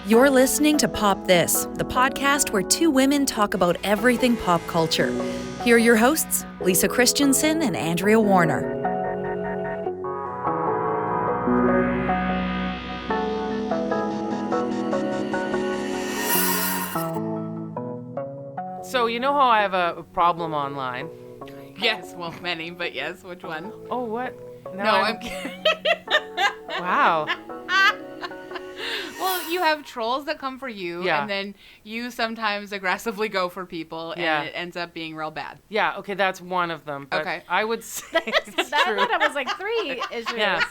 You're listening to Pop This, the podcast where two women talk about everything pop culture. Here are your hosts, Lisa Christiansen and Andrea Warner. So you know how I have a problem online? Yes, well, many, but yes, which one? Oh, what? No, I'm kidding. Wow. Well, you have trolls that come for you, Yeah. and then you sometimes aggressively go for people, and Yeah. it ends up being real bad. Yeah, okay, that's one of them. But Okay. I would say it's I true. thought it was like 3 issues. Yeah.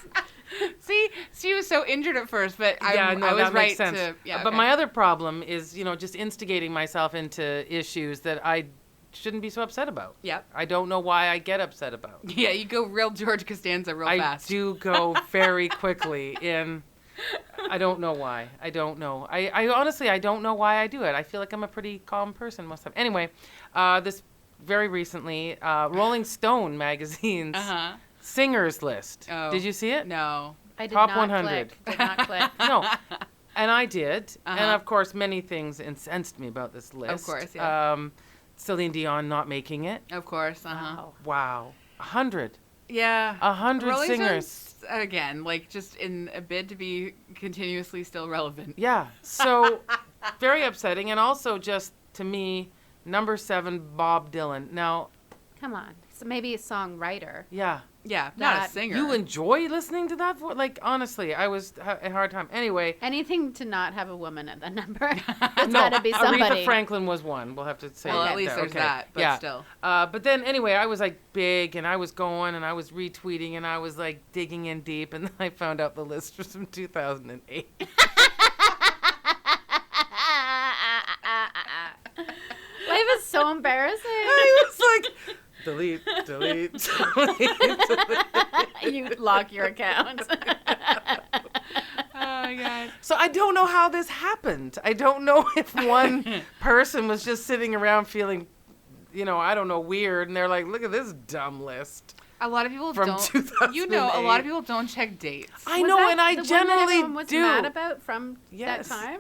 See, she was so injured at first, but I was that right makes sense. to. Yeah, But okay. my other problem is, just instigating myself into issues that I shouldn't be so upset about. Yep. I don't know why I get upset about. Yeah, you go real George Costanza real I fast. do go very quickly in. I don't know why. I don't know. I honestly, I don't know why I do it. I feel like I'm a pretty calm person most of the time. Anyway, this very recently, Rolling Stone magazine's singers list. Oh. Did you see it? No. I did Top not 100. click. Did not click. No. And I did. And Uh-huh. of course, many things incensed me about this list. Of course, yeah. Celine Dion not making it. Of course. Uh-huh. Wow. Wow. 100. Yeah. 100 Rolling singers. Stones, again, like just in a bid to be continuously still relevant. Yeah. So very upsetting. And also just, to me, number 7, Bob Dylan. Now, Come on. So maybe a songwriter. yeah. Yeah, not a That- singer. You enjoy listening to that? Like, honestly, I was a hard time. Anyway. Anything to not have a woman at the number. It's got to be Aretha somebody. Franklin was one. We'll have to say Well, that at least there. there's Okay. that, but yeah. still. But then, anyway, I was, like, big, and I was going, and I was retweeting, and I was, like, digging in deep, and then I found out the list was from 2008. Life is so embarrassing. I was like, delete, delete, delete. You lock your account. Oh my god. So I don't know how this happened. I don't know if one person was just sitting around feeling, I don't know, weird, and they're like, look at this dumb list. A lot of people From don't. 2008. A lot of people don't check dates. I Was know, that and I the one that generally everyone was do. mad about from Yes. that time?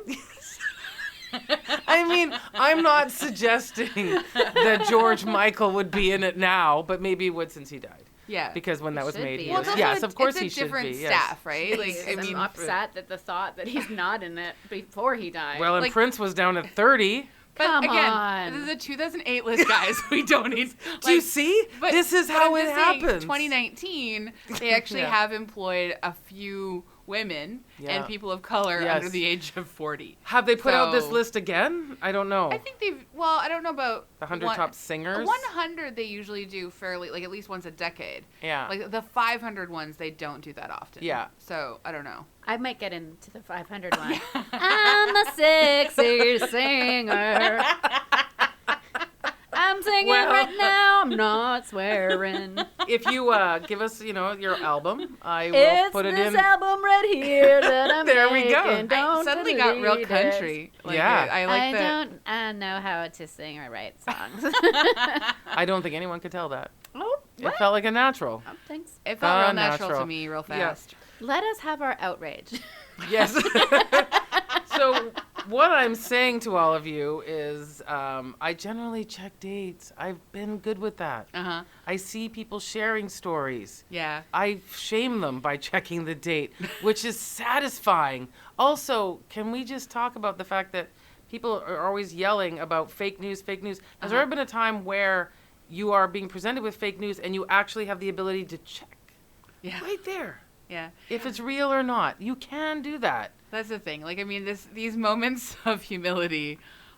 I mean, I'm not suggesting that George Michael would be in it now, but maybe he would since he died. Yeah. Because when that He was should made, be he in was. it. Yes, of course it's he a should different be. Yes. staff, right? Like, Jeez, I mean, I'm upset at the thought that he's not in it before he died. Well, and Like- Prince was down at 30. but Come again, on. this is a 2008 list, guys. We don't need. Do you see? But- This is but how I'm it just saying, happens. 2019, they actually Yeah. have employed a few women Yeah. and people of color Yes. under the age of 40. Have they put out this So- list again? I don't know. I think they've. Well, I don't know about The 100 one- top singers? 100 they usually do fairly, like at least once a decade. Yeah. Like the 500 ones, they don't do that often. Yeah. So I don't know. I might get into the 500 one. I'm a sexy singer. I'm singing Well- right now. I'm not swearing. If you give us, your album, I will It's put it this in. album right here that I'm There we go. making. Don't I suddenly got real delete it. country. Like Yeah. I like I that. don't know how to sing or write songs. I don't think anyone could tell that. Oh, It felt like a natural. Oh, thanks. It felt real Natural. natural to me, real Yeah. fast. Let us have our outrage. Yes. So what I'm saying to all of you is I generally check dates. I've been good with that. Uh-huh. I see people sharing stories. Yeah. I shame them by checking the date, which is satisfying. Also, can we just talk about the fact that people are always yelling about fake news, fake news? Has there ever been a time where you are being presented with fake news and you actually have the ability to check Yeah. right there Yeah. if it's real or not? You can do that. That's the thing. Like, I mean, these moments of humility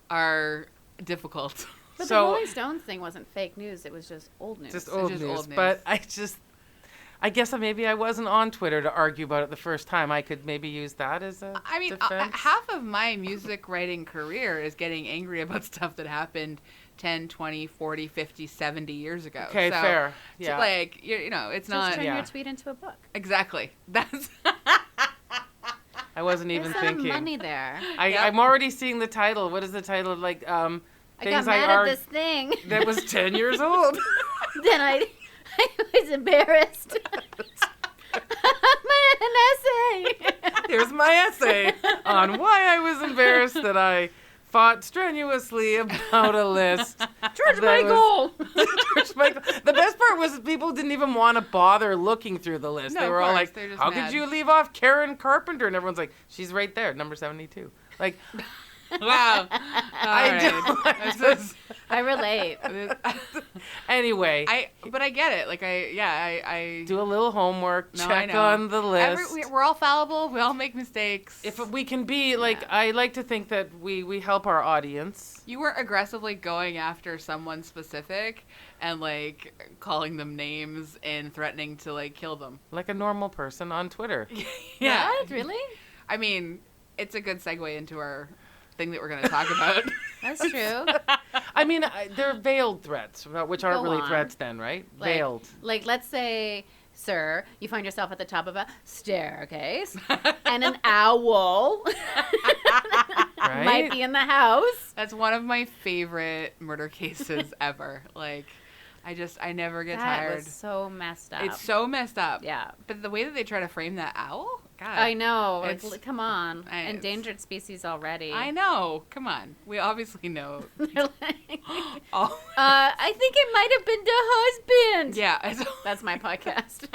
are difficult. But the So- Rolling Stones thing wasn't fake news. It was just old news. Just old just news. old news. But I guess maybe I wasn't on Twitter to argue about it the first time. I could maybe use that as a I mean, defense. half of my music writing career is getting angry about stuff that happened 10, 20, 40, 50, 70 years ago. Okay, So, fair. so, Yeah. like, it's Just not... turn Yeah. your tweet into a book. Exactly. That's... I wasn't even There's some thinking. money there. Yep. I'm already seeing the title. What is the title? Like, I got things mad I at this thing. that was 10 years old. Then I was embarrassed. I an essay. It Here's my essay on why I was embarrassed that I fought strenuously about a list. George Michael. George Michael. The best part was people didn't even want to bother looking through the list. No, They of were all course, like, they're just how mad. could you leave off Karen Carpenter? And everyone's like, she's right there, number 72. Like, Wow. I don't. I relate. Anyway, But I get it. Like I do a little homework, No, I check know. on the list. We're all fallible. We all make mistakes. If we can be, like, I like to think that we help our audience. You weren't aggressively going after someone specific and like calling them names and threatening to like kill them. Like a normal person on Twitter. Yeah. What? Really? I mean, it's a good segue into our thing that we're going to talk about. That's true. I mean, they're veiled threats, which aren't Go really on. threats then, right? Like- Veiled. Like, let's say, sir, you find yourself at the top of a staircase, and an owl Right? might be in the house. That's one of my favorite murder cases ever. Like, I never get That tired. was so messed up. It's so messed up. Yeah. But the way that they try to frame that owl, God. I know. It's- Come on. it's- Endangered species already. I know. Come on. We obviously know. They're like, all. I think it might have been the husband. Yeah. It's, That's my podcast.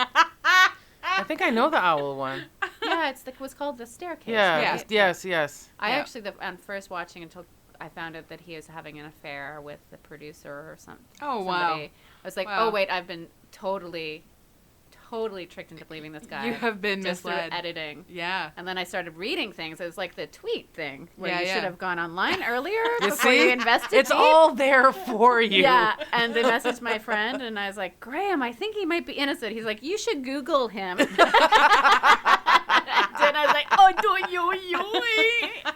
I think I know the owl one. Yeah, it was called The Staircase. Yeah. right? Yes. I Yeah. actually, on first watching until I found out that he was having an affair with the producer or something. Oh, wow. I was like, Wow. oh, wait, I've been totally tricked into believing this guy. You have been just through misled. editing. Yeah. And then I started reading things. It was like the tweet thing where Yeah, you yeah. should have gone online earlier You before see? you investigate. It's all there for you. Yeah, and I messaged my friend, and I was like, Graham, I think he might be innocent. He's like, you should Google him. Then I was like, oh, do you?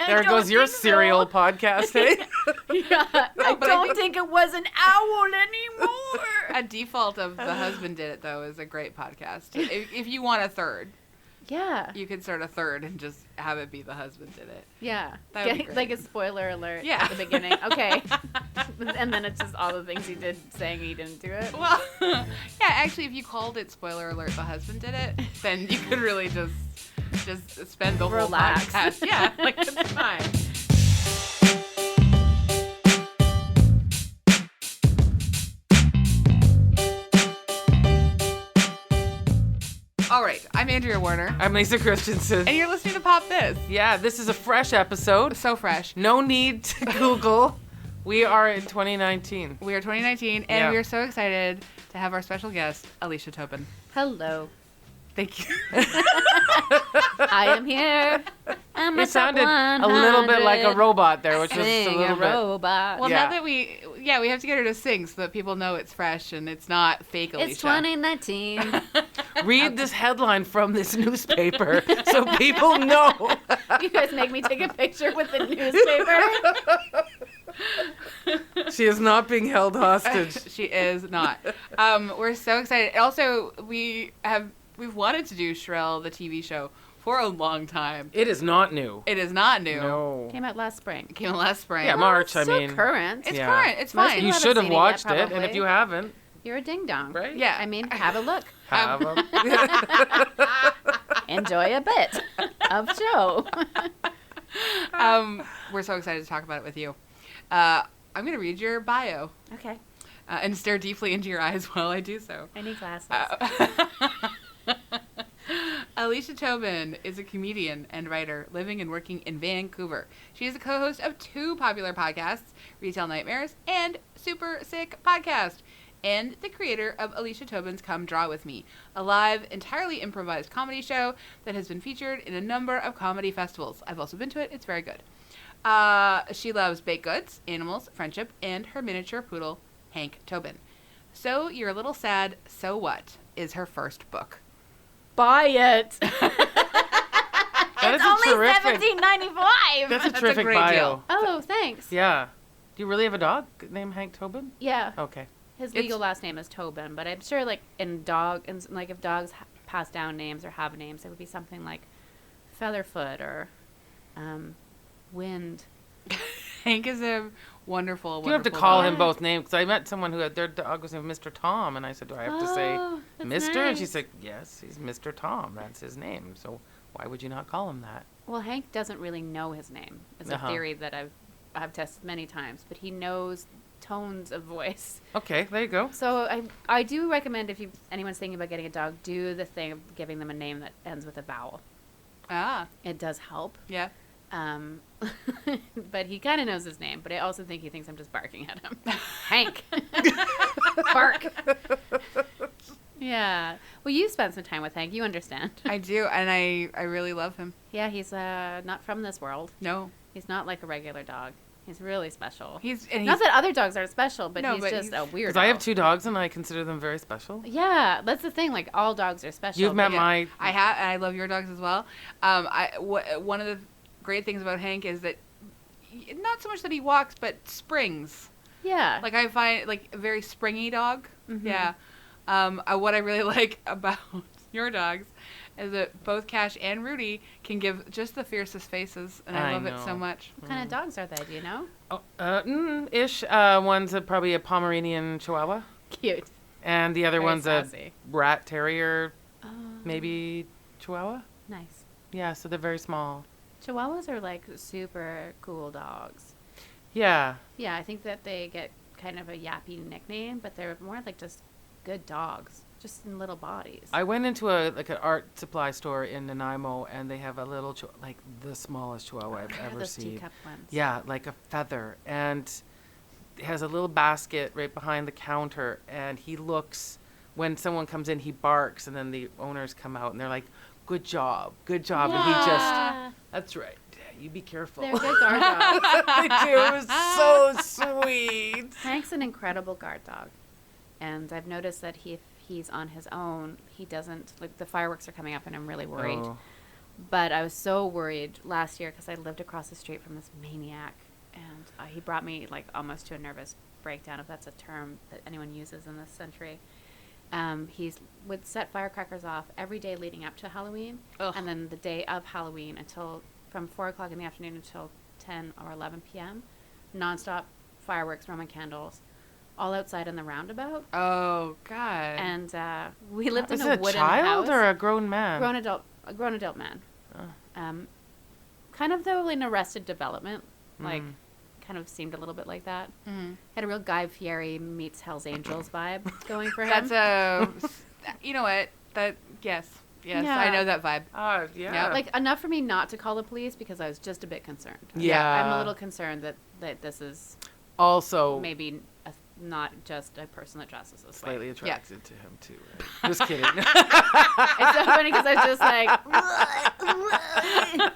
There goes your serial podcast, eh? Yeah, I but I don't think it was an owl anymore. A default of The Husband Did It, though, is a great podcast. If you want a third, Yeah. you could start a third and just have it be The Husband Did It. Yeah. That would be Get, great. like a spoiler alert Yeah. at the beginning. Okay. And then it's just all the things he did saying he didn't do it. Well, yeah, actually, if you called it Spoiler Alert, The Husband Did It, then you could really just spend the Relax. whole podcast. Yeah, like, it's fine. All right, I'm Andrea Warner, I'm Lisa Christiansen. and you're listening to Pop This. Yeah, this is a fresh episode. So fresh. No need to Google. We are in 2019. We are 2019, and Yeah. we are so excited to have our special guest, Alicia Tobin. Hello. Thank you. I am here. I'm It sounded a little bit like a robot there, which was a Sing little bit. robot. Well, Yeah. now that we have to get her to sing so that people know it's fresh and it's not fake Alicia. It's 2019. Read this headline from this newspaper so people know. You guys make me take a picture with the newspaper. She is not being held hostage. She is not. We're so excited. Also, we've wanted to do Shrill, the TV show, for a long time. It is not new. It is not new. No. Came out last spring. It came out last spring. Yeah, March, I Still mean. current. It's Yeah. current. It's Most fine. people You haven't should have seen it yet, watched it, and probably. if you haven't, You're a ding dong. right? Yeah. I mean, have a look. Have 'em. Enjoy a bit of show. We're so excited to talk about it with you. I'm going to read your bio Okay. and stare deeply into your eyes while I do so. I need glasses. Alicia Tobin is a comedian and writer living and working in Vancouver. She is the co-host of two popular podcasts, Retail Nightmares and Super Sick Podcast, and the creator of Alicia Tobin's Come Draw With Me, a live, entirely improvised comedy show that has been featured in a number of comedy festivals. I've also been to it. It's very good. She loves baked goods, animals, friendship, and her miniature poodle, Hank Tobin. So You're a Little Sad, So What is her first book. Buy it. That is It's a only terrific. $17.95. That's a That's a terrific great bio. deal. Oh, thanks. Yeah. Do you really have a dog named Hank Tobin? Yeah. Okay. His It's- legal last name is Tobin, but I'm sure like if dogs pass down names or have names, it would be something like Featherfoot or Wind. Hank is a wonderful, You have to wonderful call dog. him both names because I met someone who had their dog was named Mr. Tom, and I said, "Do I have to say Oh, that's Mr.?" And she nice. said, "Yes, he's Mr. Tom. That's his name. So why would you not call him that? Well, Hank doesn't really know his name. It's a theory that I've tested many times, but he knows tones of voice. Okay, there you go. So I do recommend if anyone's thinking about getting a dog, do the thing of giving them a name that ends with a vowel. Ah. It does help. Yeah. But he kind of knows his name, but I also think he thinks I'm just barking at him. Hank. Bark. Yeah. Well, you spent some time with Hank. You understand. I do, and I really love him. Yeah, he's not from this world. No. He's not like a regular dog. He's really special. He's not that other dogs aren't special, but No, he's but just a weird. Because I have 2 dogs and I consider them very special. Yeah, that's the thing. Like, all dogs are special. You've met but- my... I have, and I love your dogs as well. One of the great things about Hank is that not so much that he walks, but springs. Yeah. Like I find like a very springy dog. Mhm. Yeah. What I really like about your dogs is that both Cash and Rudy can give just the fiercest faces, and I love it so know. much. What kind of dogs are they? Do you know? Oh, ish. One's probably a Pomeranian Chihuahua. Cute. And the other Very one's sassy. a rat terrier, maybe Chihuahua. Nice. Yeah, so they're very small. Chihuahuas are like super cool dogs. Yeah. Yeah, I think that they get kind of a yappy nickname, but they're more like just good dogs, just in little bodies. I went into an art supply store in Nanaimo, and they have a little, like the smallest Chihuahua I've ever those seen. teacup ones. Yeah, like a feather, and it has a little basket right behind the counter, and he looks, when someone comes in, he barks, and then the owners come out, and they're like, good job, and he just, Yeah. that's right, you be careful. They're good guard dogs. They do, it was so sweet. Hank's an incredible guard dog. And I've noticed that if he's on his own, he doesn't, like, the fireworks are coming up and I'm really worried. Oh. But I was so worried last year because I lived across the street from this maniac. And he brought me, like, almost to a nervous breakdown, if that's a term that anyone uses in this century. He would set firecrackers off every day leading up to Halloween. Ugh. And then the day of Halloween from 4 o'clock in the afternoon until 10 or 11 p.m. Nonstop fireworks, Roman candles, all outside in the roundabout. Oh God. And we lived in Is a it a wooden child house. or a grown man? A grown adult man. Oh. Kind of though in Arrested Development, like Mm. kind of seemed a little bit like that. Mhm. Had a real Guy Fieri meets Hell's Angels vibe going for him. You know what? Yes, Yeah. I know that vibe. Yeah. Yeah. Like enough for me not to call the police because I was just a bit concerned. Yeah. I'm a little concerned that this is Also, maybe not just a person that dresses this way. slightly attracted to him too. Right? Just kidding. It's so funny because I was just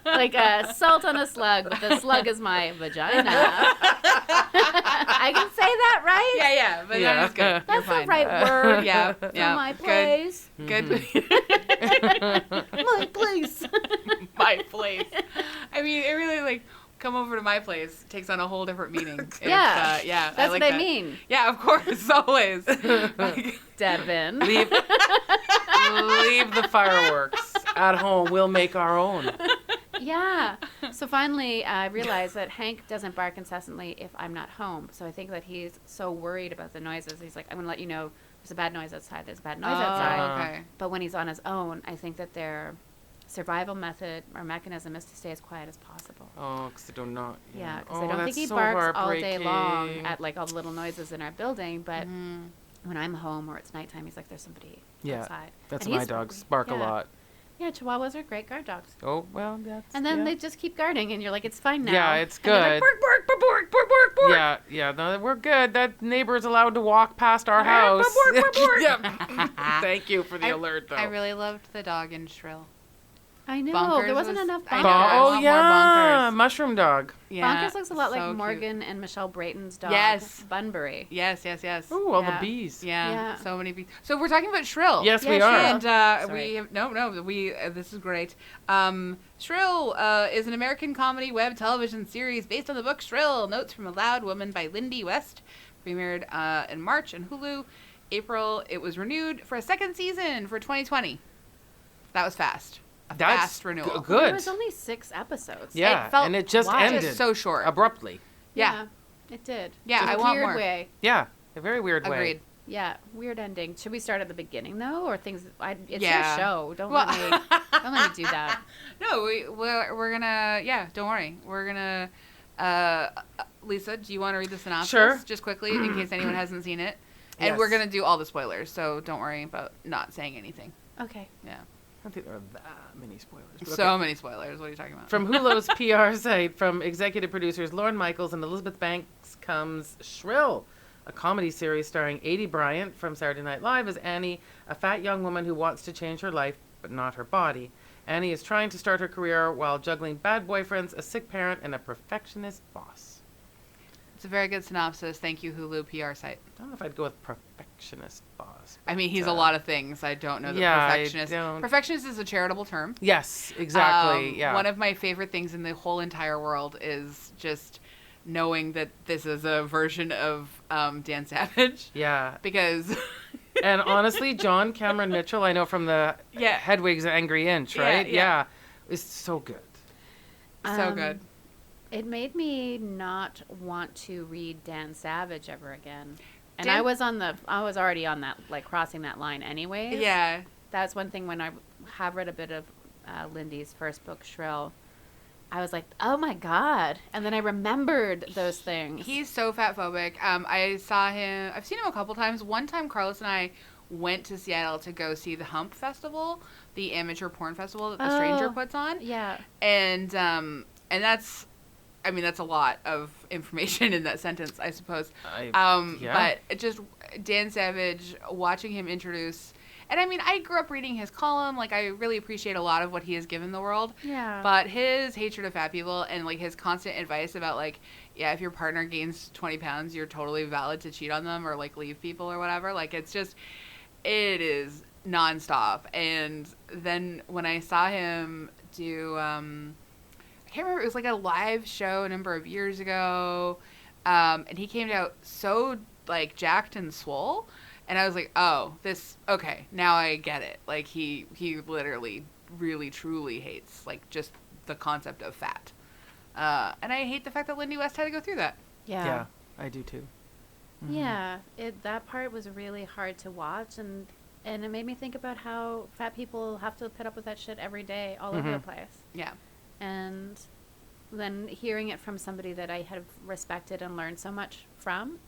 like salt on a slug, but the slug is my vagina. I can say that, right? Yeah, but Yeah. that's good. That's You're the fine. right word. Yeah, For yeah. my Good. place. Good. My place. My place. I mean, it really like come over to my place takes on a whole different meaning. It's, Yeah. yeah. That's like what that. I mean. Yeah, of course, always. Like, Devin. leave the fireworks at home. We'll make our own. Yeah. So finally, I realized that Hank doesn't bark incessantly if I'm not home. So I think that he's so worried about the noises. He's like, I'm going to let you know there's a bad noise outside. There's a bad noise outside. okay. But when he's on his own, I think that their survival method or mechanism is to stay as quiet as possible. Oh, because they do not. Yeah, because Oh, I don't think that's he so barks all day long heartbreaking. at like all the little noises in our building. But Mm. when I'm home or it's nighttime, he's like, there's somebody Yeah, outside. That's And my he's- dogs. Bark a yeah. lot. Yeah, Chihuahuas are great guard dogs. Oh, well, that's... And then yeah. they just keep guarding, and you're like, it's fine now. Yeah, it's And they're like, good. bark, bark, bark, bark, bark, bark, bark. Yeah, no, we're good. That neighbor's allowed to walk past our Bark, house. bark, bark, bark. Yeah. Thank you for the alert, though. I really loved the dog in Shrill. I know. Bonkers there wasn't was- enough I bonkers. know, I Oh, want more yeah. Bonkers. Mushroom dog. Yeah, Bonkers looks a lot so like cute. Morgan and Michelle Brayton's dog, Yes. Bunbury. Yes. Ooh, all Yeah. the bees. Yeah. Yeah. So many bees. So we're talking about Shrill. Yes, Yeah, we sure. are. And Sorry. we have, this is great. Shrill is an American comedy web television series based on the book Shrill, Notes from a Loud Woman by Lindy West. Premiered in March on Hulu. April, it was renewed for a second season for 2020. That was fast. That's Fast renewal. good. There was only 6 episodes. Yeah, It felt and it just wild. ended Just so short. abruptly. Yeah. It did. Yeah, In I a want weird more. way. Yeah, a very weird way. Agreed. Yeah, weird ending. Should we start at the beginning though, or things? It's Yeah. your show. Don't Well- let me do that. No, we're gonna. Yeah, don't worry. We're gonna. Lisa, do you want to read the synopsis? Sure. Just quickly, in case anyone hasn't seen it. And Yes. we're gonna do all the spoilers, so don't worry about not saying anything. Okay. Yeah. I don't think there are that many spoilers. but So okay. many spoilers. What are you talking about? From Hulu's PR site, from executive producers Lorne Michaels and Elizabeth Banks comes Shrill, a comedy series starring Aidy Bryant from Saturday Night Live as Annie, a fat young woman who wants to change her life, but not her body. Annie is trying to start her career while juggling bad boyfriends, a sick parent, and a perfectionist boss. It's a very good synopsis. Thank you, Hulu PR site. I don't know if I'd go with perfectionist boss. I mean, he's a but, lot of things. I don't know that yeah, I perfectionist. don't- Perfectionist is a charitable term. Yes, exactly. Yeah. One of my favorite things in the whole entire world is just knowing that this is a version of Dan Savage. Yeah. Because And honestly, John Cameron Mitchell, I know from the Yeah. Hedwig's Angry Inch, Yeah, right? yeah. It's so good. so good. It made me not want to read Dan Savage ever again. And Dan- I was already on that, like crossing that line anyways. Yeah. That's one thing when I have read a bit of Lindy's first book, Shrill. I was like, oh my God. And then I remembered those things. He's so fat phobic. I've seen him a couple times. One time Carlos and I went to Seattle to go see the Hump Festival, the amateur porn festival that The Stranger Oh. puts on. Yeah. And that's a lot of information in that sentence, I suppose. Yeah. But it just Dan Savage, watching him introduce, and I mean, I grew up reading his column. Like, I really appreciate a lot of what he has given the world. Yeah. But his hatred of fat people and like his constant advice about like, yeah, if your partner gains 20 pounds, you're totally valid to cheat on them or like leave people or whatever. Like, it is nonstop. And then when I saw him do, I can't remember, it was like a live show a number of years ago. And he came out so like jacked and swole. And I was like, oh, okay, now I get it. Like, he literally really, truly hates, like, just the concept of fat. And I hate the fact that Lindy West had to go through that. Yeah, I do too. Mhm. Yeah, that part was really hard to watch, and it made me think about how fat people have to put up with that shit every day, all over the place. Yeah. And then hearing it from somebody that I have respected and learned so much from,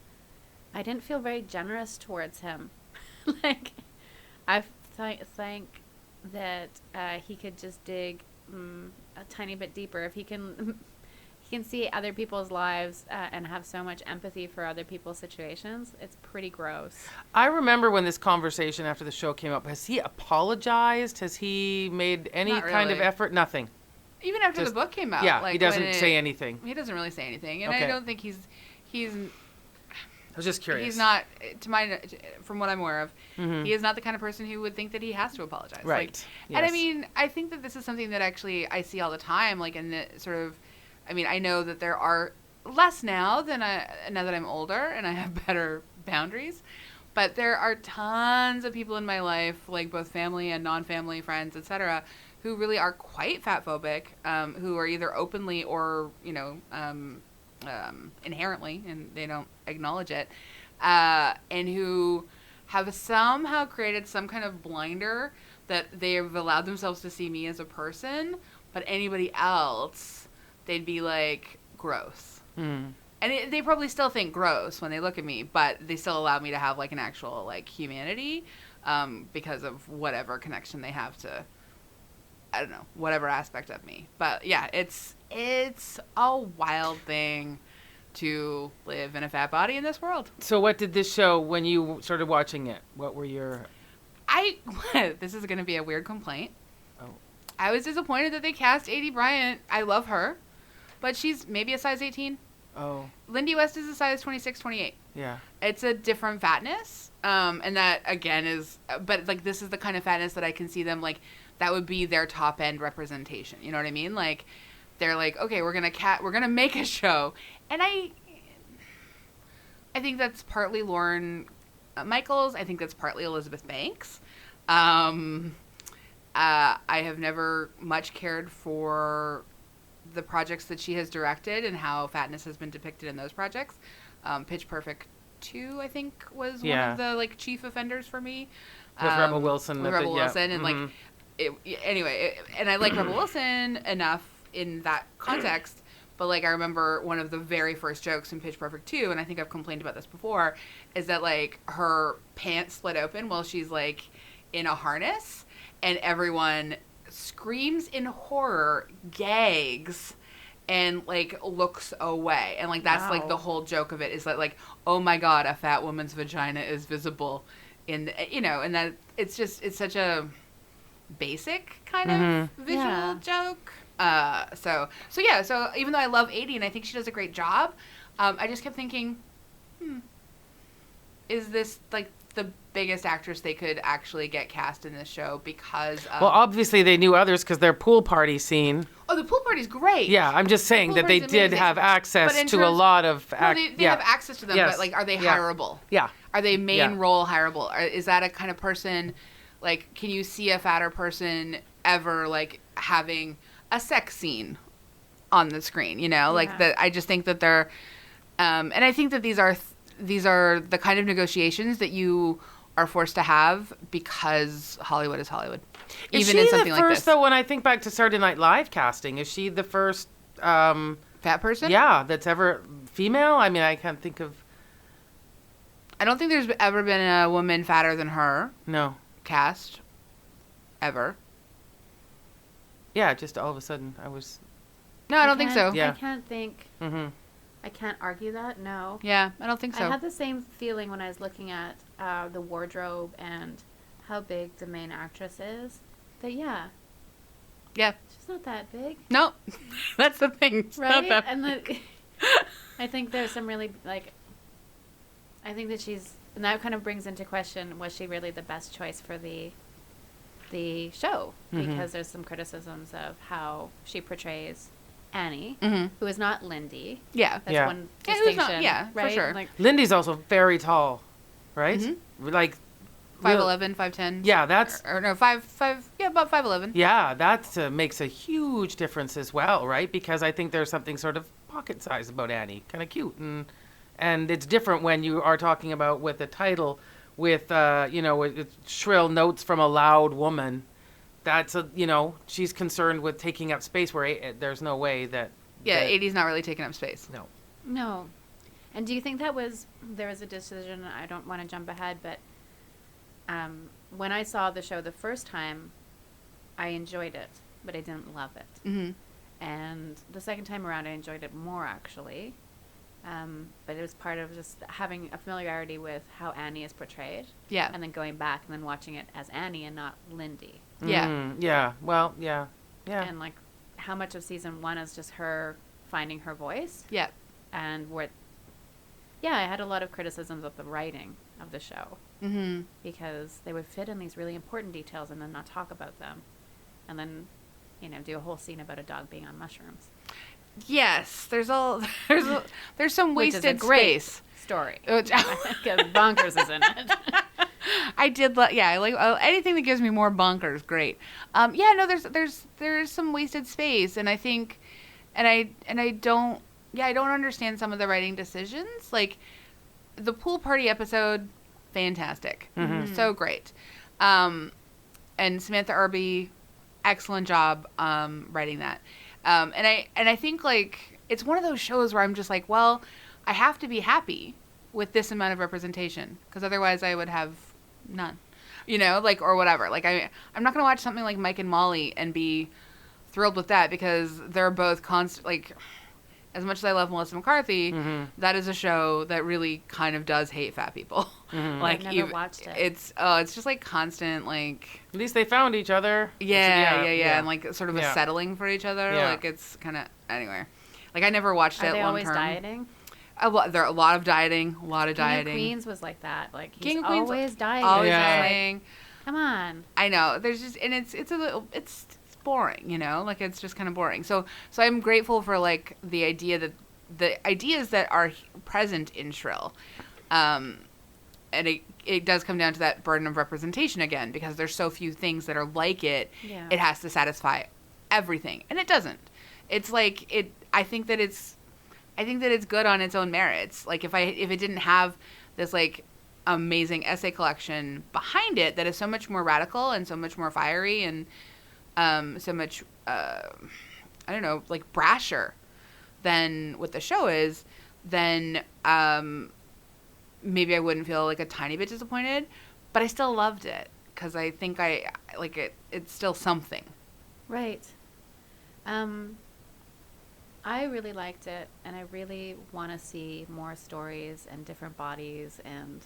I didn't feel very generous towards him. Like, I think that he could just dig a tiny bit deeper if he can. He can see other people's lives and have so much empathy for other people's situations. It's pretty gross. I remember when this conversation after the show came up. Has he apologized? Has he made any Not kind of really. effort? Nothing. Even after Just- the book came out. Yeah, like, he doesn't when say anything. He doesn't really say anything. And Okay. I don't think he's I was just curious. He's not, from what I'm aware of, Mhm. he is not the kind of person who would think that he has to apologize. Right. Like, And I Yes. mean, I think that this is something that actually I see all the time. Like, in the sort of, I mean, I know that there are less now now that I'm older and I have better boundaries. But there are tons of people in my life, like both family and non-family friends, etc., who really are quite fat phobic, who are either openly or, inherently, and they don't acknowledge it, and who have somehow created some kind of blinder that they've allowed themselves to see me as a person, but anybody else, they'd be like, gross. Mm. And they probably still think gross when they look at me, but they still allow me to have like an actual like humanity, because of whatever connection they have to, I don't know, whatever aspect of me. But yeah, it's a wild thing to live in a fat body in this world. So what did this show, when you started watching it, what were your... This is going to be a weird complaint. Oh. I was disappointed that they cast Aidy Bryant. I love her, but she's maybe a size 18. Oh, Lindy West is a size 26, 28. yeah. It's a different fatness. And that, again, is... But, like, this is the kind of fatness that I can see them, like, that would be their top-end representation. You know what I mean? Like, they're like, okay, we're gonna make a show. And I think that's partly Lorne Michaels. I think that's partly Elizabeth Banks. I have never much cared for the projects that she has directed and how fatness has been depicted in those projects. Pitch Perfect 2, I think, was one Yeah. of the like chief offenders for me. With Rebel Wilson. With Rebel Wilson, and like, Mhm. and I like Rebel Wilson enough in that context. But like, I remember one of the very first jokes in Pitch Perfect 2, and I think I've complained about this before, is that like her pants split open while she's like in a harness, and everyone screams in horror, gags, and like looks away, and like that's like the whole joke of it, is that like, oh my god, a fat woman's vagina is visible in, you know, and that it's such a basic kind of visual joke. So even though I love Adie and I think she does a great job, I just kept thinking, is this like the biggest actress they could actually get cast in this show? Because well, obviously they knew others because their pool party scene. Oh, the pool party's great. Yeah, I'm just saying that they did have access to a lot of. They have access to them, but like, are they hireable? Yeah. Are they main role hireable? Is that a kind of person? Like, can you see a fatter person ever like having a sex scene on the screen? You know, like that. I just think that they're, and I think that these are the kind of negotiations that you are forced to have because Hollywood is Hollywood. Is she the first, though, when I think back to Saturday Night Live casting, is she the first fat person? Yeah, that's ever female? I mean, I can't think of. I don't think there's ever been a woman fatter than her. No. Cast. Ever. Yeah, just all of a sudden I was. No, I don't think so. I can't think. Mm-hmm. I can't argue that, no. Yeah, I don't think so. I had the same feeling when I was looking at the wardrobe and how big the main actress is. That, yeah. She's not that big. No, that's the thing. It's right? Not that and I think there's some really, like, I think that she's, and that kind of brings into question, was she really the best choice for the show? Because there's some criticisms of how she portrays Annie, who is not Lindy. Yeah. That's one distinction. Right? For sure. Like, Lindy's also very tall, right? Like 5'11", 5'10". Yeah, that's or no, 5', yeah, about 5'11". Yeah, that makes a huge difference as well, right? Because I think there's something sort of pocket size about Annie, kind of cute, and it's different when you are talking about with a title with with shrill notes from a loud woman. That's she's concerned with taking up space where there's no way that. Yeah, 80's not really taking up space. No. And do you think there was a decision? I don't want to jump ahead, but when I saw the show the first time, I enjoyed it, but I didn't love it. Mm-hmm. And the second time around, I enjoyed it more, actually. But it was part of just having a familiarity with how Annie is portrayed. Yeah. And then going back and then watching it as Annie and not Lindy. Yeah. Yeah. Well, yeah. Yeah. And like how much of season 1 is just her finding her voice. Yeah. And I had a lot of criticisms of the writing of the show. Mm-hmm. Because they would fit in these really important details and then not talk about them. And then, do a whole scene about a dog being on mushrooms. Yes, there's some wasted Which is a great space. Story. Because bonkers is in it. I did I like anything that gives me more bonkers. Great. There's some wasted space, and I think, and I don't understand some of the writing decisions. Like the pool party episode, fantastic, so great. And Samantha Irby, excellent job writing that. And I think like it's one of those shows where I'm just like, well, I have to be happy with this amount of representation because otherwise I would have none, or whatever. Like I'm not going to watch something like Mike and Molly and be thrilled with that because they're both constant, like as much as I love Melissa McCarthy, that is a show that really kind of does hate fat people. Like I've never watched it. It's just like constant, like at least they found each other. Yeah, and like sort of a settling for each other. Yeah. Like it's kind of anyway. Like I never watched it long term. Are they always dieting? There are a lot of dieting. King of Queens was like that. Like he's King of Queens always dieting. Always dieting. Come on. I know. There's just and it's boring, like it's just kind of boring. So I'm grateful for like the ideas that are present in Shrill, and it does come down to that burden of representation again because there's so few things that are like it. Yeah. It has to satisfy everything, and it doesn't. It's like I think that it's good on its own merits. Like if it didn't have this like amazing essay collection behind it that is so much more radical and so much more fiery and so much I don't know, like brasher than what the show is, then maybe I wouldn't feel like a tiny bit disappointed, but I still loved it because I think I like it. It's still something. Right. I really liked it, and I really want to see more stories and different bodies, and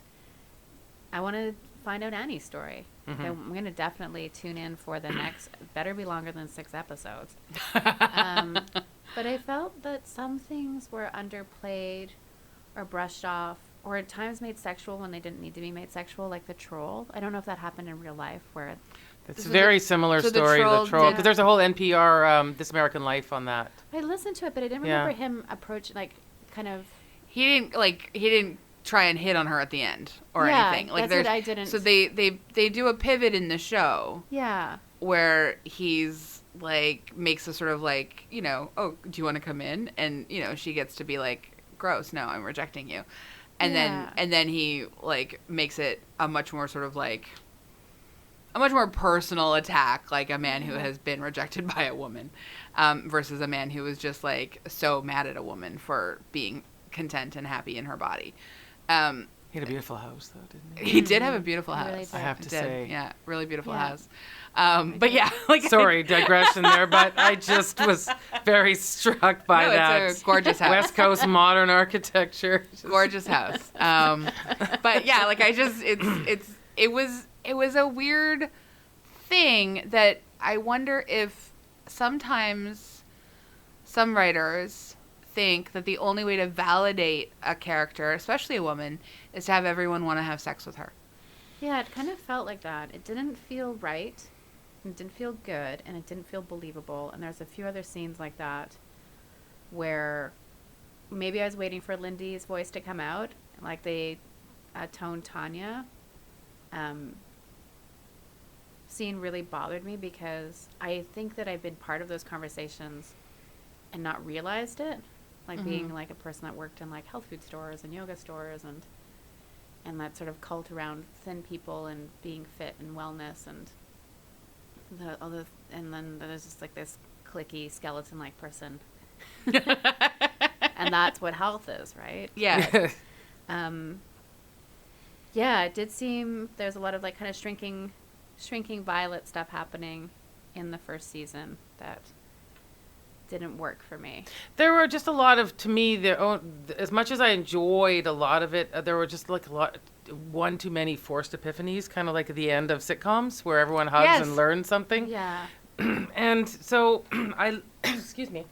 I want to find out Annie's story. Mm-hmm. I'm going to definitely tune in for the next, better be longer than 6 episodes. But I felt that some things were underplayed or brushed off, or at times made sexual when they didn't need to be made sexual, like the troll. I don't know if that happened in real life, where It's a very similar story to the troll, because there's a whole NPR This American Life on that. I listened to it, but I didn't remember him approach, like, kind of. He didn't try and hit on her at the end or anything. Like that's what I didn't. So they do a pivot in the show. Yeah. Where he's like makes a sort of like, you know, oh, do you want to come in? And you know, she gets to be like, gross, no, I'm rejecting you. And then he like makes it a much more sort of like a much more personal attack, like a man who has been rejected by a woman, versus a man who was just like so mad at a woman for being content and happy in her body. He had a beautiful house, though, didn't he? He did have a beautiful house. Really I have to say. Yeah, really beautiful house. But yeah, like sorry, digression there, but I just was very struck by that. It's a gorgeous house. West Coast modern architecture. Gorgeous house. But yeah, like I just it was a weird thing that I wonder if sometimes some writers think that the only way to validate a character, especially a woman, is to have everyone want to have sex with her. Yeah, it kind of felt like that. It didn't feel right. It didn't feel good, and it didn't feel believable. And there's a few other scenes like that where maybe I was waiting for Lindy's voice to come out, like they toned Tanya. Scene really bothered me because I think that I've been part of those conversations and not realized it, like being like a person that worked in like health food stores and yoga stores and that sort of cult around thin people and being fit and wellness and and then there's just like this cliquey skeleton like person. And that's what health is, right? Yeah. Yeah, it did seem there's a lot of like kind of shrinking Violet stuff happening in the first season that didn't work for me. There were just a lot of, to me, as much as I enjoyed a lot of it, there were just like one too many forced epiphanies, kind of like at the end of sitcoms where everyone hugs and learns something. Yeah. And so excuse me,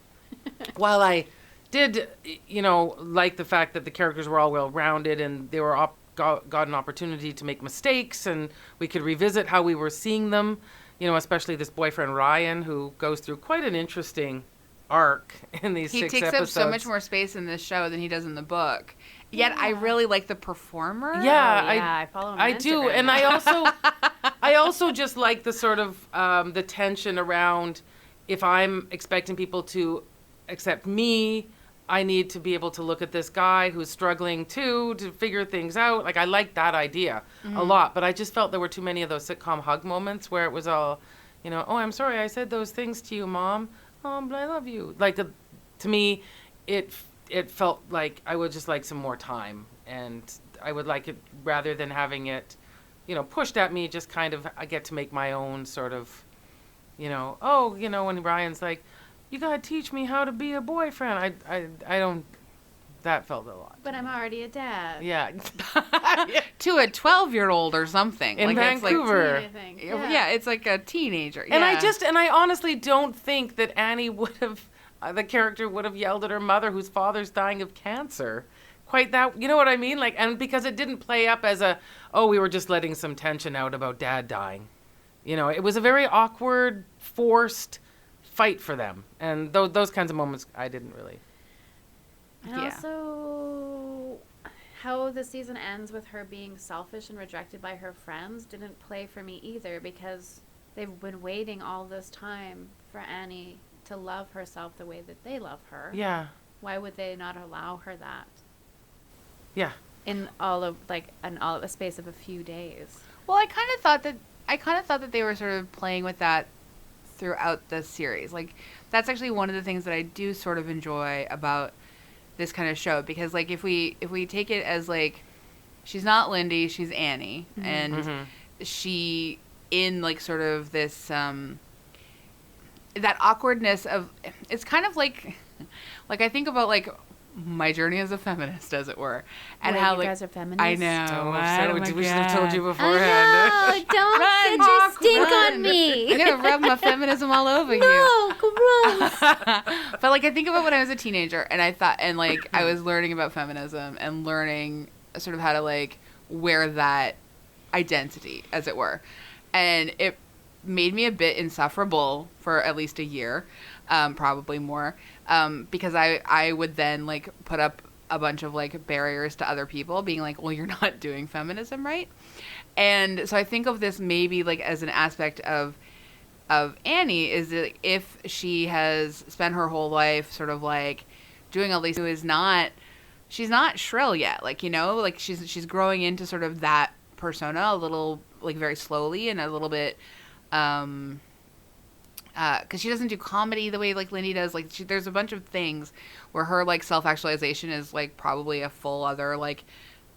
while I did, like the fact that the characters were all well-rounded and they were got an opportunity to make mistakes and we could revisit how we were seeing them, especially this boyfriend Ryan, who goes through quite an interesting arc in these 6 episodes. He takes up so much more space in this show than he does in the book. Yet I really like the performer. Yeah, I follow him on I do, Instagram. and I also just like the sort of the tension around if I'm expecting people to accept me, I need to be able to look at this guy who's struggling too to figure things out. Like I like that idea a lot, but I just felt there were too many of those sitcom hug moments where it was all, oh, I'm sorry I said those things to you, Mom. Oh, but I love you. Like to me, it felt like I would just like some more time, and I would like it rather than having it, pushed at me. Just kind of I get to make my own sort of, when Ryan's like, you gotta teach me how to be a boyfriend. I don't. That felt a lot. But I'm already a dad. Yeah. To a 12-year-old or something. In Vancouver. It's like, yeah, it's like a teenager. And I honestly don't think that Annie would have, the character would have yelled at her mother whose father's dying of cancer. Quite that, you know what I mean? Like, and because it didn't play up as we were just letting some tension out about Dad dying. It was a very awkward, forced fight for them. And those kinds of moments I didn't really. And also, how the season ends with her being selfish and rejected by her friends didn't play for me either, because they've been waiting all this time for Annie to love herself the way that they love her. Yeah. Why would they not allow her that? Yeah. in all of a space of a few days. Well, I kind of thought that they were sort of playing with that throughout the series. Like, that's actually one of the things that I do sort of enjoy about this kind of show, because like if we take it as like, she's not Lindy, she's Annie, and she in like sort of this that awkwardness of, it's kind of like I think about like my journey as a feminist, as it were, and how you like guys are feminists. I know. We should have told you I beforehand. know. Don't Run, get your Hawk, stink run. on me. I'm gonna rub my feminism all over you. No, gross. But like I think about when I was a teenager, and I thought, and like I was learning about feminism and learning sort of how to like wear that identity, as it were, and it made me a bit insufferable for at least a year, probably more, because I would then like put up a bunch of like barriers to other people, being like, well, you're not doing feminism right. And so I think of this maybe like as an aspect of Annie, is that if she has spent her whole life sort of like doing all these, she's not Shrill yet, like, you know, like she's growing into sort of that persona a little, like very slowly, and a little bit because she doesn't do comedy the way like Lindy does. Like there's a bunch of things where her like self-actualization is like probably a full other like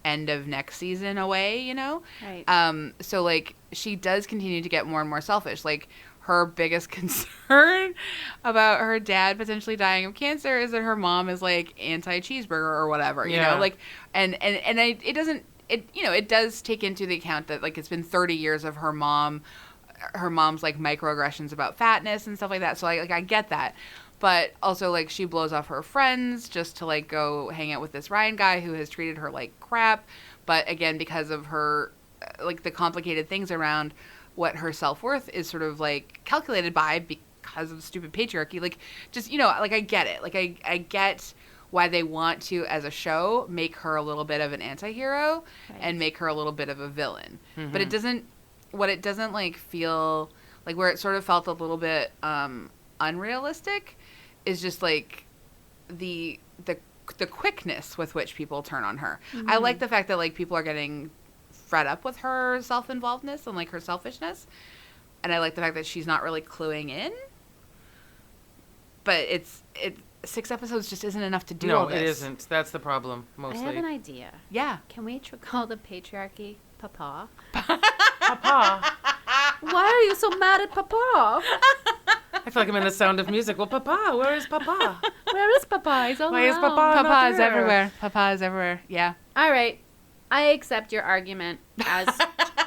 end of next season away, you know? Right. So like she does continue to get more and more selfish. Like her biggest concern about her dad potentially dying of cancer is that her mom is like anti-cheeseburger or whatever, you know? Like, it does take into the account that like it's been 30 years of her mom's like microaggressions about fatness and stuff like that. So I get that. But also like she blows off her friends just to like go hang out with this Ryan guy who has treated her like crap. But again, because of her like the complicated things around what her self-worth is sort of like calculated by because of stupid patriarchy, like just, you know, like I get it. Like I get why they want to, as a show, make her a little bit of an anti-hero, right, and make her a little bit of a villain. Mm-hmm. But it doesn't like feel like, where it sort of felt a little bit unrealistic is just like the quickness with which people turn on her. Mm-hmm. I like the fact that like people are getting fed up with her self-involvedness and like her selfishness, and I like the fact that she's not really cluing in. But it's 6 episodes just isn't enough to do all this. No, it isn't. That's the problem, mostly. I have an idea. Yeah. Can we call the patriarchy Papa? Papa. Why are you so mad at Papa? I feel like I'm in The Sound of Music. Well, Papa, where is Papa? Where is Papa? He's all Why is around. Papa Papa is there? everywhere. Papa is everywhere. Yeah. All right. I accept your argument as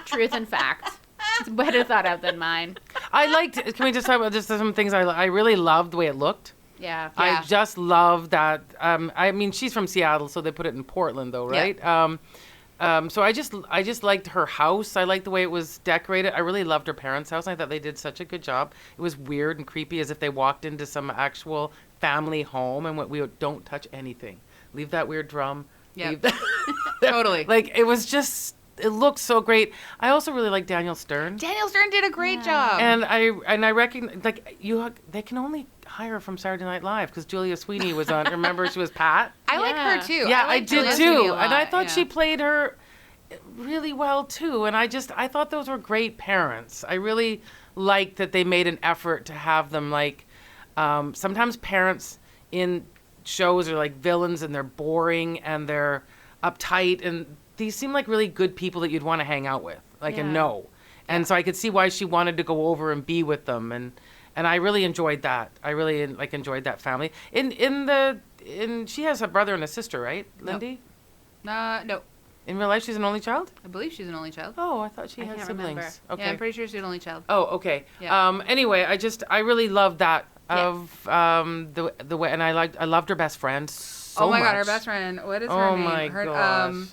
truth and fact. It's better thought out than mine. Can we just talk about just some things I really loved the way it looked? Yeah. I just love that. I mean, she's from Seattle, so they put it in Portland, though, right? Yeah. So I just liked her house. I liked the way it was decorated. I really loved her parents' house. I thought they did such a good job. It was weird and creepy, as if they walked into some actual family home and we don't touch anything. Leave that weird drum. Yeah. Totally. Like, it was just, it looked so great. I also really like Daniel Stern. Daniel Stern did a great job. And I reckon, like, they can only hire from Saturday Night Live because Julia Sweeney was on. Remember, she was Pat? I like her too. Yeah, I like did Julia too. Sweeney a lot. And I thought she played her really well too. And I thought those were great parents. I really liked that they made an effort to have them like, sometimes parents in shows are like villains and they're boring and they're uptight, and these seem like really good people that you'd want to hang out with, like, and know. And so I could see why she wanted to go over and be with them, and I really enjoyed that. I really enjoyed that family. She has a brother and a sister, right, Lindy? No. In real life, she's an only child? I believe she's an only child. Oh, I thought she had can't siblings. remember. Okay. Yeah, I'm pretty sure she's an only child. Oh, okay. Yeah. Anyway, I really loved that the way, and I loved her best friend so much. God, her best friend. What is her Oh name? my Her, gosh.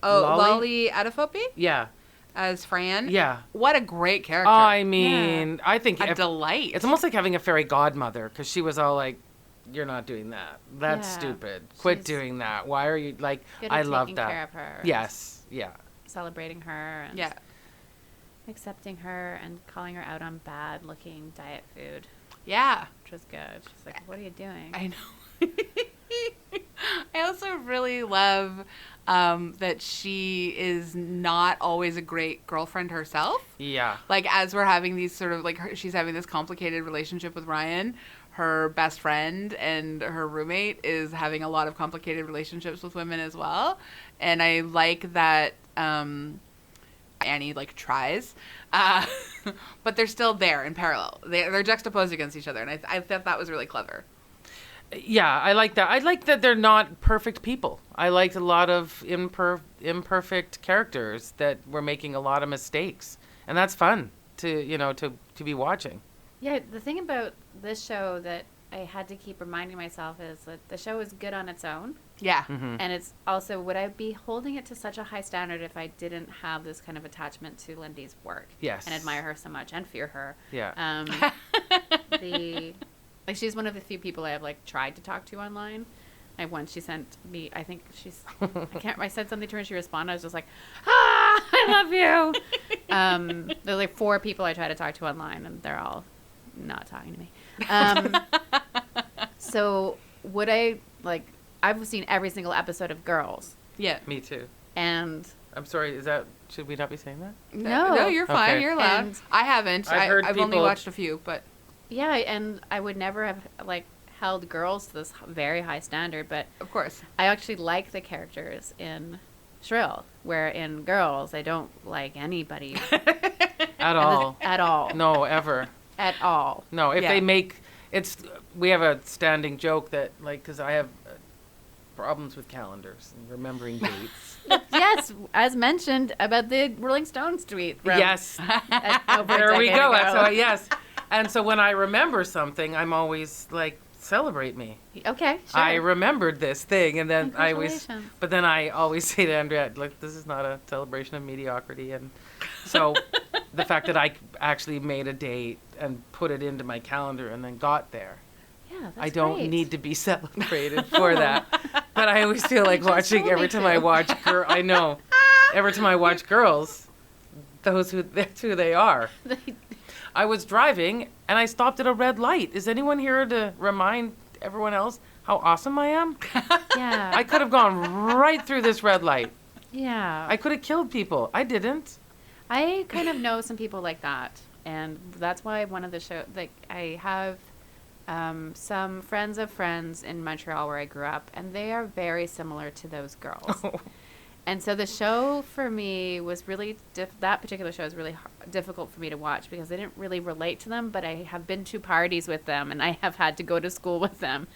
Lolly Adefope Yeah. as Fran. Yeah. What a great character. I mean, I think a delight. It's almost like having a fairy godmother, because she was all like, "You're not doing that. That's stupid. Quit doing that. Why are you like?" Good I at love taking that. care of her. Yes. Yeah. Celebrating her. And accepting her and calling her out on bad looking diet food. Yeah. Which was good. She's like, what are you doing? I know. I also really love that she is not always a great girlfriend herself. Yeah. Like, as we're having these sort of, like, she's having this complicated relationship with Ryan, her best friend and her roommate is having a lot of complicated relationships with women as well. And I like that Annie, like, tries. But they're still there in parallel. They're juxtaposed against each other. And I thought that was really clever. Yeah, I like that. I like that they're not perfect people. I liked a lot of imperfect characters that were making a lot of mistakes. And that's fun to be watching. Yeah, the thing about this show that I had to keep reminding myself is that the show is good on its own. Yeah. Mm-hmm. And it's also, would I be holding it to such a high standard if I didn't have this kind of attachment to Lindy's work? Yes. And admire her so much and fear her. Yeah. Like, she's one of the few people I have, like, tried to talk to online. She sent me, I think I said something to her and she responded. I was just like, I love you. There's like 4 people I try to talk to online and they're all not talking to me. So would I, like, I've seen every single episode of Girls. Yeah. Me too. And I'm sorry, should we not be saying that? No, you're fine. Okay. You're allowed. And I haven't. I've only watched a few, but yeah, and I would never have, like, held Girls to this very high standard, but of course. I actually like the characters in Shrill, where in Girls I don't like anybody At all. at all. No, ever. At all. No, if Yeah. they make we have a standing joke that, like, because I have problems with calendars and remembering dates. Yes, as mentioned about the Rolling Stones tweet. From Yes. over a There we decade go. ago. That's why, yes. And so when I remember something, I'm always like, celebrate me. Okay, sure. I remembered this thing, and then Congratulations. but then I always say to Andrea, like, this is not a celebration of mediocrity. And so the fact that I actually made a date and put it into my calendar and then got there, Yeah, that's I don't great. need to be celebrated for that. But I always feel like watching every time I watch I know. Every time I watch Girls, that's who they are. I was driving and I stopped at a red light. Is anyone here to remind everyone else how awesome I am? Yeah. I could have gone right through this red light. Yeah. I could have killed people. I didn't. I kind of know some people like that, and that's why one of the shows, like, I have some friends of friends in Montreal where I grew up, and they are very similar to those girls. And so the show for me was really, that particular show is really difficult for me to watch because I didn't really relate to them, but I have been to parties with them, and I have had to go to school with them.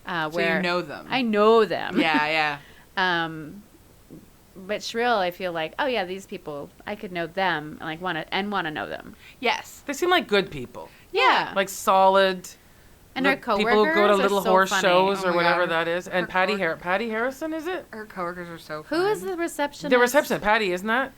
So where you know them. I know them. Yeah. But Shrill, I feel like, oh yeah, these people, I could know them and like want to know them. Yes. They seem like good people. Yeah. Like solid. And her people who coworkers go to are little so horse funny. shows Oh or my whatever God. that is. And Her Patty Harrison, is it? Her coworkers are so Who fun. is the receptionist? The receptionist, Patty, isn't that?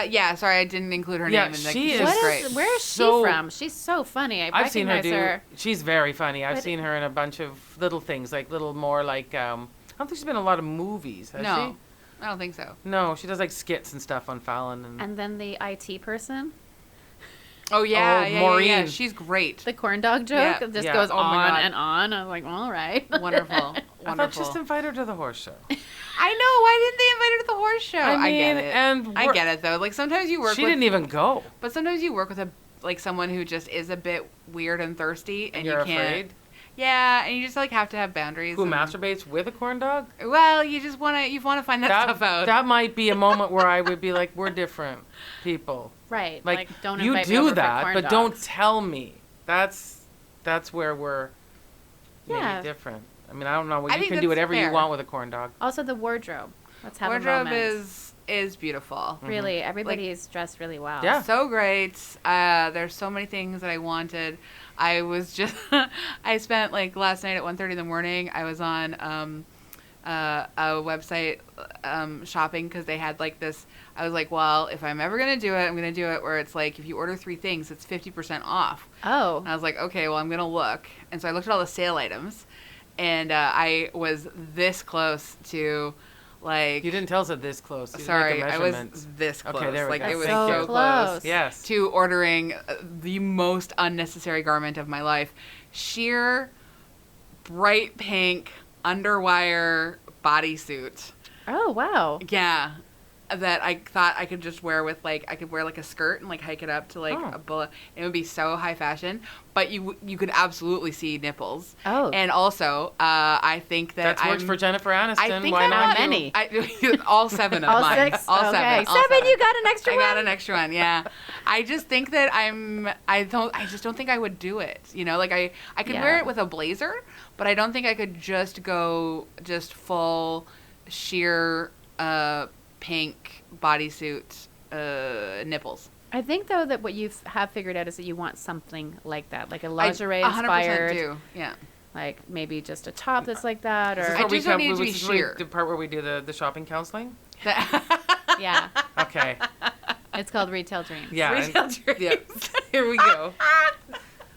Yeah, sorry, I didn't include her Yeah, name. And she she's is great. Where is So- she from? She's so funny. I've seen her recognize do. She's very funny. I've But- seen her in a bunch of little things, like little more like. I don't think she's been in a lot of movies. Has No, I don't think so. she? No, she does like skits and stuff on Fallon. And then the IT person, Oh yeah, Oh, yeah, Maureen. yeah. She's great. the corn dog joke, Yeah. that just Yeah. goes Oh my on God. and on. I was like, all right. Wonderful, I wonderful. thought just invite her to the horse show. I know. Why didn't they invite her to the horse show? I get mean, it. and I we're- get it though. Like sometimes you work She with, didn't even go. but sometimes you work with someone who just is a bit weird and thirsty, and You're you can't. afraid. Yeah, and you just like have to have boundaries. Who and- masturbates with a corn dog? Well, you just want to find that stuff out. That might be a moment where I would be like, we're different people. Right. Like, don't you invite me do over for that, corn but dogs. don't tell me. That's where we're maybe Yeah. different. I mean, I don't know. I You think can do that's whatever fair. you want with a corn dog. Also, the wardrobe. Let's have a Wardrobe moment. is beautiful. Really, everybody is dressed really well. Yeah. So great. There's so many things that I wanted. I was just, I spent like last night at 1:30 in the morning, I was on a website shopping because they had like this. I was like, well, if I'm ever going to do it, I'm going to do it where it's like if you order 3 things, it's 50% off. Oh. And I was like, okay, well, I'm going to look. And so I looked at all the sale items, and I was this close to like. You didn't tell us that this close. You didn't Sorry, make a I was measurement. this close. Okay, there we like go. it was Thank so you. close. Yes. To ordering the most unnecessary garment of my life. Sheer bright pink underwire bodysuit. Oh, wow. Yeah. That I thought I could just wear with like I could wear like a skirt and like hike it up to like a bullet. It would be so high fashion, but you could absolutely see nipples. Oh, And also, I think that That's worked for Jennifer Aniston. I think Why I'm not? many? all 7 of all mine. 6? All okay. 7. All 7, you got an extra I one? got an extra one. Yeah. I just think that I just don't think I would do it. You know, like I could wear it with a blazer, but I don't think I could just go full sheer pink bodysuit nipples. I think, though, that what you have figured out is that you want something like that, like a I lingerie 100% inspired. do. Yeah. Like maybe just a top that's like that, Is this or where I just don't need it to be this is where sheer. the part where we do the shopping counseling? yeah, Okay. it's called Retail Dreams. Yeah. Retail dreams. Yeah. Here we go.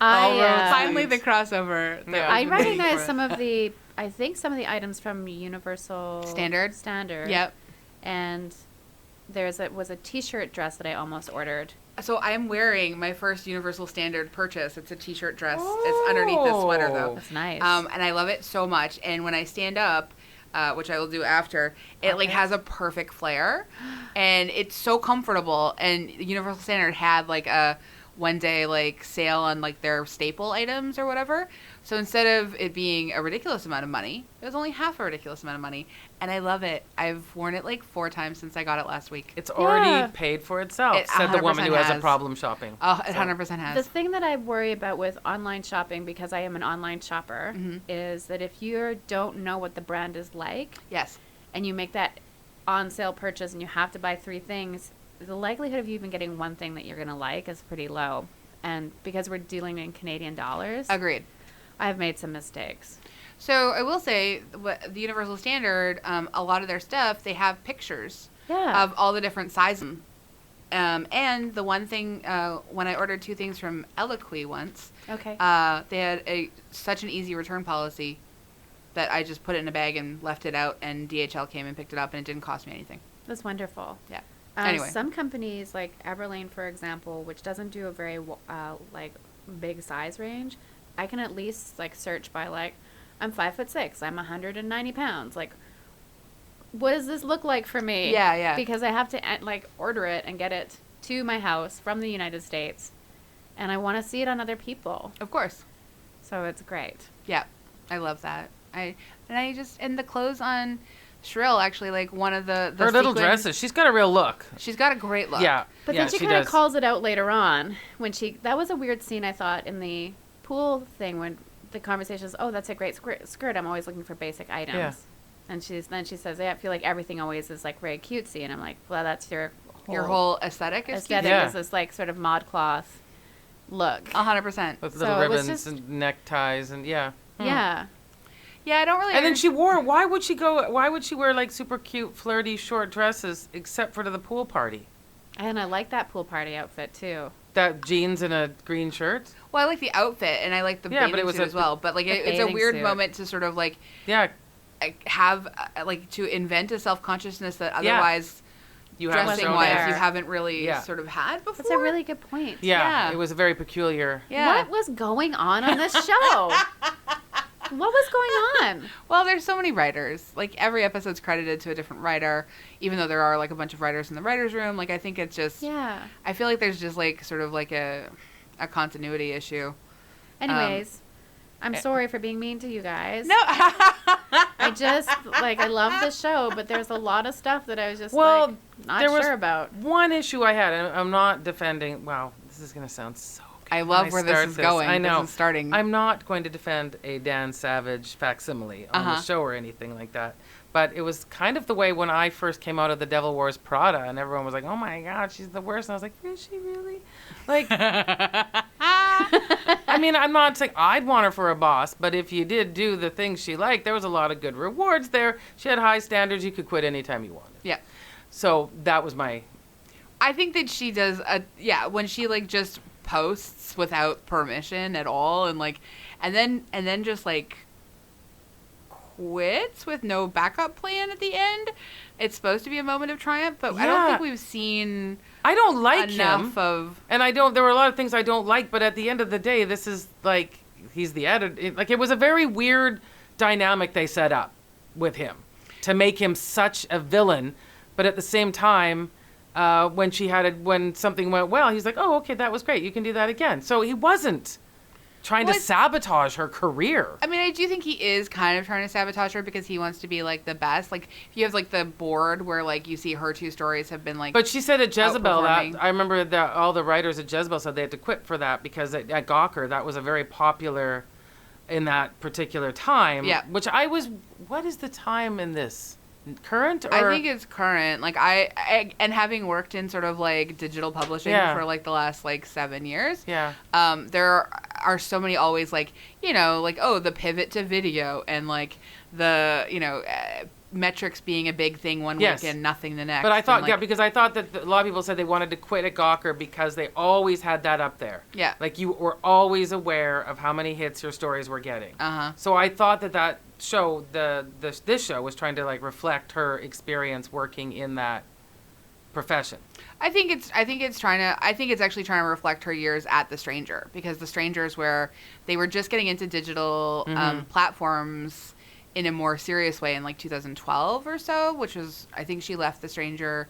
All roads Finally, the crossover. that Yeah. I've I been waiting recognize for. some of the. I think some of the items from Universal Standard? Standard. Yep. And was a T-shirt dress that I almost ordered. So I'm wearing my first Universal Standard purchase. It's a T-shirt dress. It's underneath this sweater though. That's nice. And I love it so much. And when I stand up, which I will do after, it like has a perfect flare, and it's so comfortable. And Universal Standard had like a one day like sale on like their staple items or whatever. So instead of it being a ridiculous amount of money, it was only half a ridiculous amount of money. And I love it. I've worn it like 4 times since I got it last week. It's already Yeah. paid for itself, It said the woman 100% who has a has. problem shopping. Oh, it So- 100% has. The thing that I worry about with online shopping, because I am an online shopper, Mhm. is that if you don't know what the brand is like, Yes. and you make that on sale purchase and you have to buy 3 things, the likelihood of you even getting one thing that you're going to like is pretty low. And because we're dealing in Canadian dollars, Agreed. I've made some mistakes. So I will say, the Universal Standard, a lot of their stuff, they have pictures Yeah. of all the different sizes. And the one thing, when I ordered 2 things from Eloquy once, Okay. they had such an easy return policy that I just put it in a bag and left it out, and DHL came and picked it up, and it didn't cost me anything. That's wonderful. Yeah. Anyway. Some companies, like Everlane, for example, which doesn't do a very like big size range, I can at least like search by like, I'm 5'6", I'm 190 pounds. Like, what does this look like for me? Yeah, yeah. Because I have to like order it and get it to my house from the United States, and I want to see it on other people. Of course. So it's great. Yeah. I love that. And the clothes on Shrill, actually, like one of the Her little sequin- dresses. She's got a real look. She's got a great look. Yeah. But yeah, then she kind of calls it out later on when that was a weird scene, I thought, in the pool thing when the conversation is, oh, that's a great skirt. I'm always looking for basic items. Yeah. And she says, yeah, I feel like everything always is like very cutesy. And I'm like, well, that's your whole aesthetic is aesthetic Yeah. is this like sort of modcloth look. 100%. with So little it was ribbons just- and neckties and yeah. Yeah. Yeah, I don't really. And then she wore. Why would she wear like super cute, flirty, short dresses except for to the pool party? And I like that pool party outfit too. That jeans and a green shirt. Well, I like the outfit and I like the Yeah, but bathing it was suit a- as well. But like, The it's a bathing weird suit. moment to sort of like Yeah, have like to invent a self consciousness that Yeah. otherwise you have dressing shown wise there. you haven't really Yeah. sort of had before. That's a really good point. Yeah, Yeah. it was a very peculiar. Yeah. What was going on this show? What was going on? Well, there's so many writers. Like every episode's credited to a different writer, even though there are like a bunch of writers in the writers' room. Like I think it's just. Yeah. I feel like there's just like sort of like a continuity issue. Anyways, I'm sorry for being mean to you guys. No. I just, like, I love the show, but there's a lot of stuff that I was just, Well, like, not there was sure about. One issue I had, and I'm not defending. Wow, this is gonna sound so. I when love where this start is going. I know. This is starting. I'm not going to defend a Dan Savage facsimile on the Uh-huh. show or anything like that. But it was kind of the way when I first came out of The Devil Wears Prada, and everyone was like, "Oh my God, she's the worst." And I was like, "Is she really?" Like, I mean, I'm not saying I'd want her for a boss, but if you did do the things she liked, there was a lot of good rewards there. She had high standards. You could quit anytime you wanted. Yeah. So that was my. I think that she does when she like just posts without permission at all and then just like quits with no backup plan at the end. It's supposed to be a moment of triumph, but I don't Yeah. think we've seen I don't like enough him, of and I don't. There were a lot of things I don't like, but at the end of the day, this is he's the editor. Like it was a very weird dynamic they set up with him. to make him such a villain. But at the same time, when something went well, he's like, oh, okay, that was great. You can do that again. So he wasn't trying to sabotage her career. I mean, I do think he is kind of trying to sabotage her because he wants to be, like, the best. Like, if you have, like, the board where, like, you see her 2 stories have been, like, but she said at Jezebel, outperforming. I remember that all the writers at Jezebel said they had to quit for that because at Gawker, that was a very popular in that particular time. Yeah. Which what is the time in this? Current? Or? I think it's current. Like, I and having worked in sort of, like, digital publishing for, like, the last, like, 7 years. Yeah. There are so many always, like, you know, like, oh, the pivot to video and, like, the, you know, metrics being a big thing one week and nothing the next. But I thought, and, like, because I thought that a lot of people said they wanted to quit at Gawker because they always had that up there. Yeah. Like, you were always aware of how many hits your stories were getting. Uh-huh. So I thought that show, this show was trying to, like, reflect her experience working in that profession. I think it's actually trying to reflect her years at The Stranger, because The Stranger is where they were just getting into digital platforms in a more serious way in, like, 2012 or so, which was, I think she left The Stranger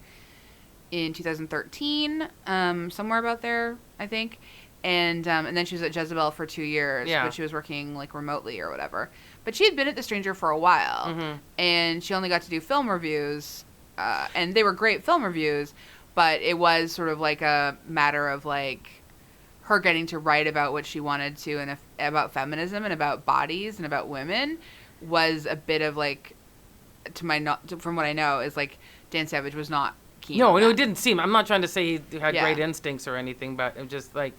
in 2013, somewhere about there, I think. And then she was at Jezebel for 2 years, but she was working, like, remotely or whatever. But she had been at The Stranger for a while, and she only got to do film reviews, and they were great film reviews, but it was sort of like a matter of, like, her getting to write about what she wanted to and about feminism and about bodies and about women was a bit of, like, from what I know, is, like, Dan Savage was not keen on that. It didn't seem. I'm not trying to say he had great instincts or anything, but it just, like,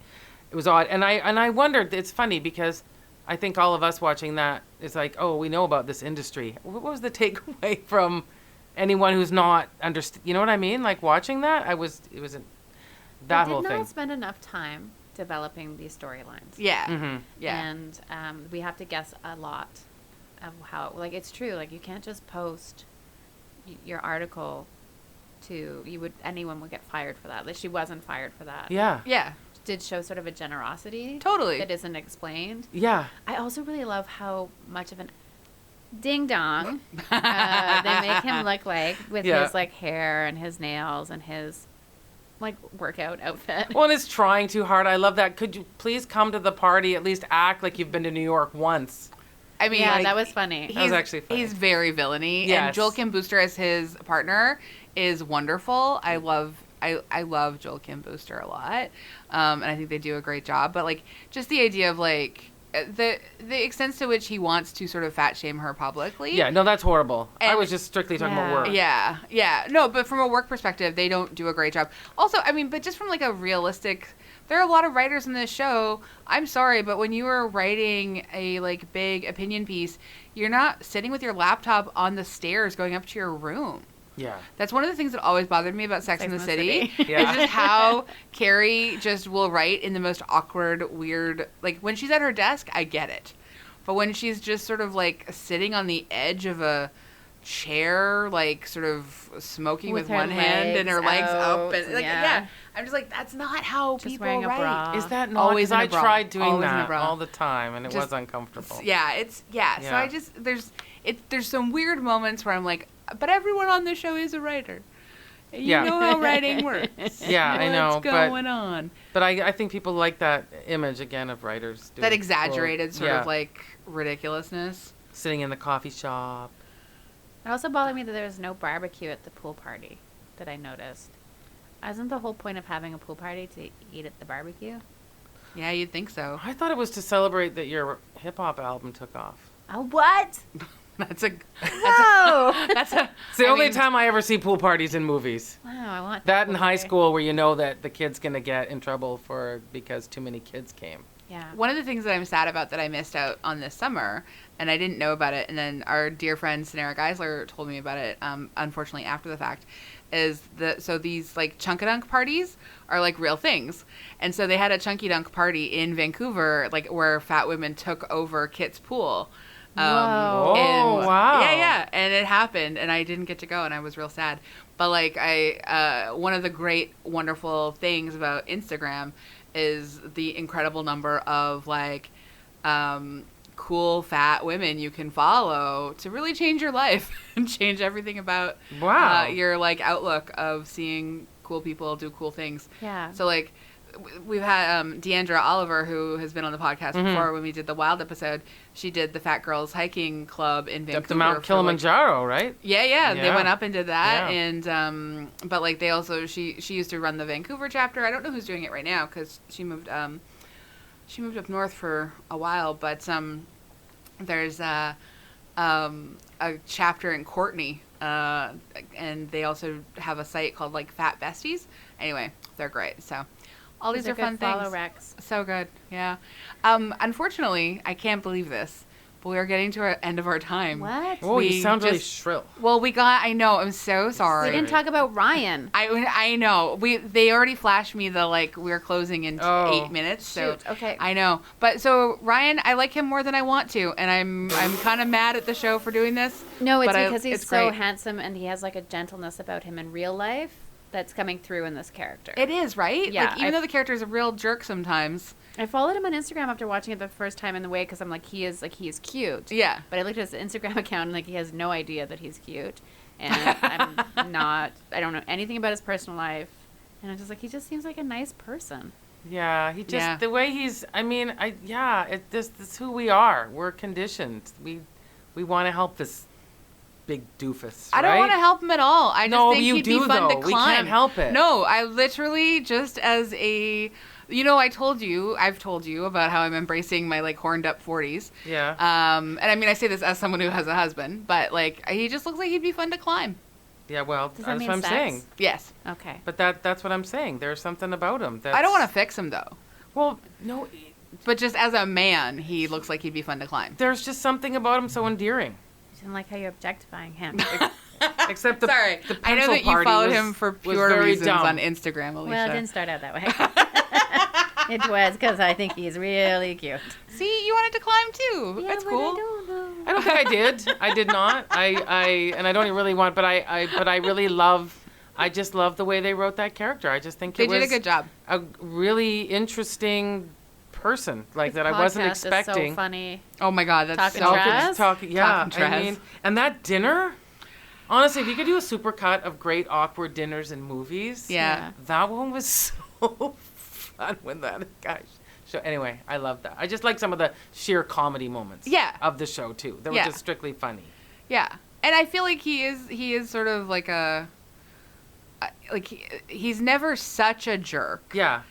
it was odd. And I wondered, it's funny because I think all of us watching that is like, oh, we know about this industry. What was the takeaway from anyone who's not you know what I mean? Like, watching that, it wasn't that whole thing. They did not spend enough time developing these storylines. Yeah. Mm-hmm. Yeah. And we have to guess a lot of how, like, it's true. Like, you can't just post your article anyone would get fired for that. Like, she wasn't fired for that. Yeah. Yeah. Did show sort of a generosity. Totally. That isn't explained. Yeah. I also really love how much of an ding dong they make him look like with his, like, hair and his nails and his, like, workout outfit. Well, and it's trying too hard. I love that. Could you please come to the party? At least act like you've been to New York once. I mean, yeah, like, that was funny. That was actually funny. He's very villainy. Yes. And Joel Kim Booster as his partner is wonderful. I love Joel Kim Booster a lot. And I think they do a great job. But, like, just the idea of, like, the extent to which he wants to sort of fat shame her publicly. Yeah, no, that's horrible. I And- was just strictly talking about work. Yeah, yeah. No, but from a work perspective, they don't do a great job. Also, I mean, but just from, like, a realistic... There are a lot of writers in this show. I'm sorry, but when you are writing a, like, big opinion piece, you're not sitting with your laptop on the stairs going up to your room. Yeah. That's one of the things that always bothered me about Sex and the City. Yeah. Is just how Carrie just will write in the most awkward, weird... Like, when she's at her desk, I get it. But when she's just sort of, like, sitting on the edge of a chair, like, sort of smoking with one hand and her legs up. And, like, I'm just like, that's not how Just people wearing a write. bra. Is that not? Always Because in a I bra. tried doing Always in a that bra. all the time, and it Just- was uncomfortable. Yeah, So I just... There's some weird moments where I'm like, but everyone on the show is a writer. You know how writing works. Yeah, I know. What's going on? But I think people like that image, again, of writers. Doing That exaggerated sort yeah. of, like, ridiculousness. Sitting in the coffee shop. It also bothered me that there was no barbecue at the pool party that I noticed. Isn't the whole point of having a pool party to eat at the barbecue? Yeah, you'd think so. I thought it was to celebrate that your hip-hop album took off. Oh, what? That's a... Whoa! That's a... It's the I only mean- time I ever see pool parties in movies. Wow, I want That in pool high party. school where you know that the kid's going to get in trouble because too many kids came. Yeah. One of the things that I'm sad about that I missed out on this summer, and I didn't know about it, and then our dear friend Sanara Geisler told me about it, unfortunately after the fact, is so these, like, Chunkadunk parties are, like, real things. And so they had a Chunky Dunk party in Vancouver, like, where fat women took over Kit's pool. Whoa. Oh, wow. Yeah. And it happened, and I didn't get to go, and I was real sad. But, like, one of the great, wonderful things about Instagram is the incredible number of, like, cool fat women you can follow to really change your life and change everything about Wow. your like outlook of seeing cool people do cool things. Yeah. So like we've had Deandra Oliver, who has been on the podcast before when we did the Wild episode. She did the Fat Girls Hiking Club in Vancouver. Up to Mount Kilimanjaro, right? Yeah, they Yeah. went up and did that, Yeah. and but like they also she used to run the Vancouver chapter. I don't know who's doing it right now because she moved up north for a while, but there's a chapter in Courtney, and they also have a site called like Fat Besties. Anyway, they're great. So all these are fun follow, things. Rex. So good, yeah. Unfortunately, I can't believe this, but we are getting to our end of our time. What? Oh, you We sound really just- shrill. Well, I know, I'm so sorry. We didn't talk about Ryan. I know. They already flashed me the like we're closing in 8 minutes. So Shoot, okay. I know. But so Ryan, I like him more than I want to, and I'm kind of mad at the show for doing this. No, it's but because he's it's so great. handsome and he has like a gentleness about him in real life that's coming through in this character. It is, right? Yeah, Like even though the character is a real jerk sometimes. I followed him on Instagram after watching it the first time in the way because I'm like he is cute. Yeah. But I looked at his Instagram account and like he has no idea that he's cute, and I don't know anything about his personal life, and I'm just like he just seems like a nice person. Yeah, he just Yeah. the way he's. I mean, this is who we are. We're conditioned. We want to help this big doofus. I don't right? want to help him at all. I just No, think you he'd do, be fun though. to We climb. can't help it. No, I literally just as a, I've told you about how I'm embracing my like horned up 40s. Yeah. And I mean I say this as someone who has a husband, but like he just looks like he'd be fun to climb. Yeah. Well, Does that that's mean what I'm sex? saying. Yes. Okay. But that's what I'm saying. There's something about him. I don't want to fix him though. Well, no. But just as a man, he looks like he'd be fun to climb. There's just something about him so endearing. I didn't like how you're objectifying him. Except the Sorry, the I know pencil that you party followed was- him for was pure very reasons dumb. on Instagram, Alicia. Well, it didn't start out that way. It was because I think he's really cute. See, you wanted to climb too. That's but cool. I don't know. I don't think I did. I did not. And I don't really want. But I really love. I just love the way they wrote that character. I just think They it was did a good job. a really interesting person, like that I wasn't Podcast expecting. Is so funny. Oh my God, that's Talking so trash? Talking, yeah. Talking I trash. mean, and that dinner. Honestly, if you could do a supercut of great awkward dinners in movies, Yeah. that one was so fun when that guy. So anyway, I love that. I just like some of the sheer comedy moments. Yeah. Of the show too. They were Yeah. just strictly funny. Yeah, and I feel like he is sort of like he's never such a jerk Yeah.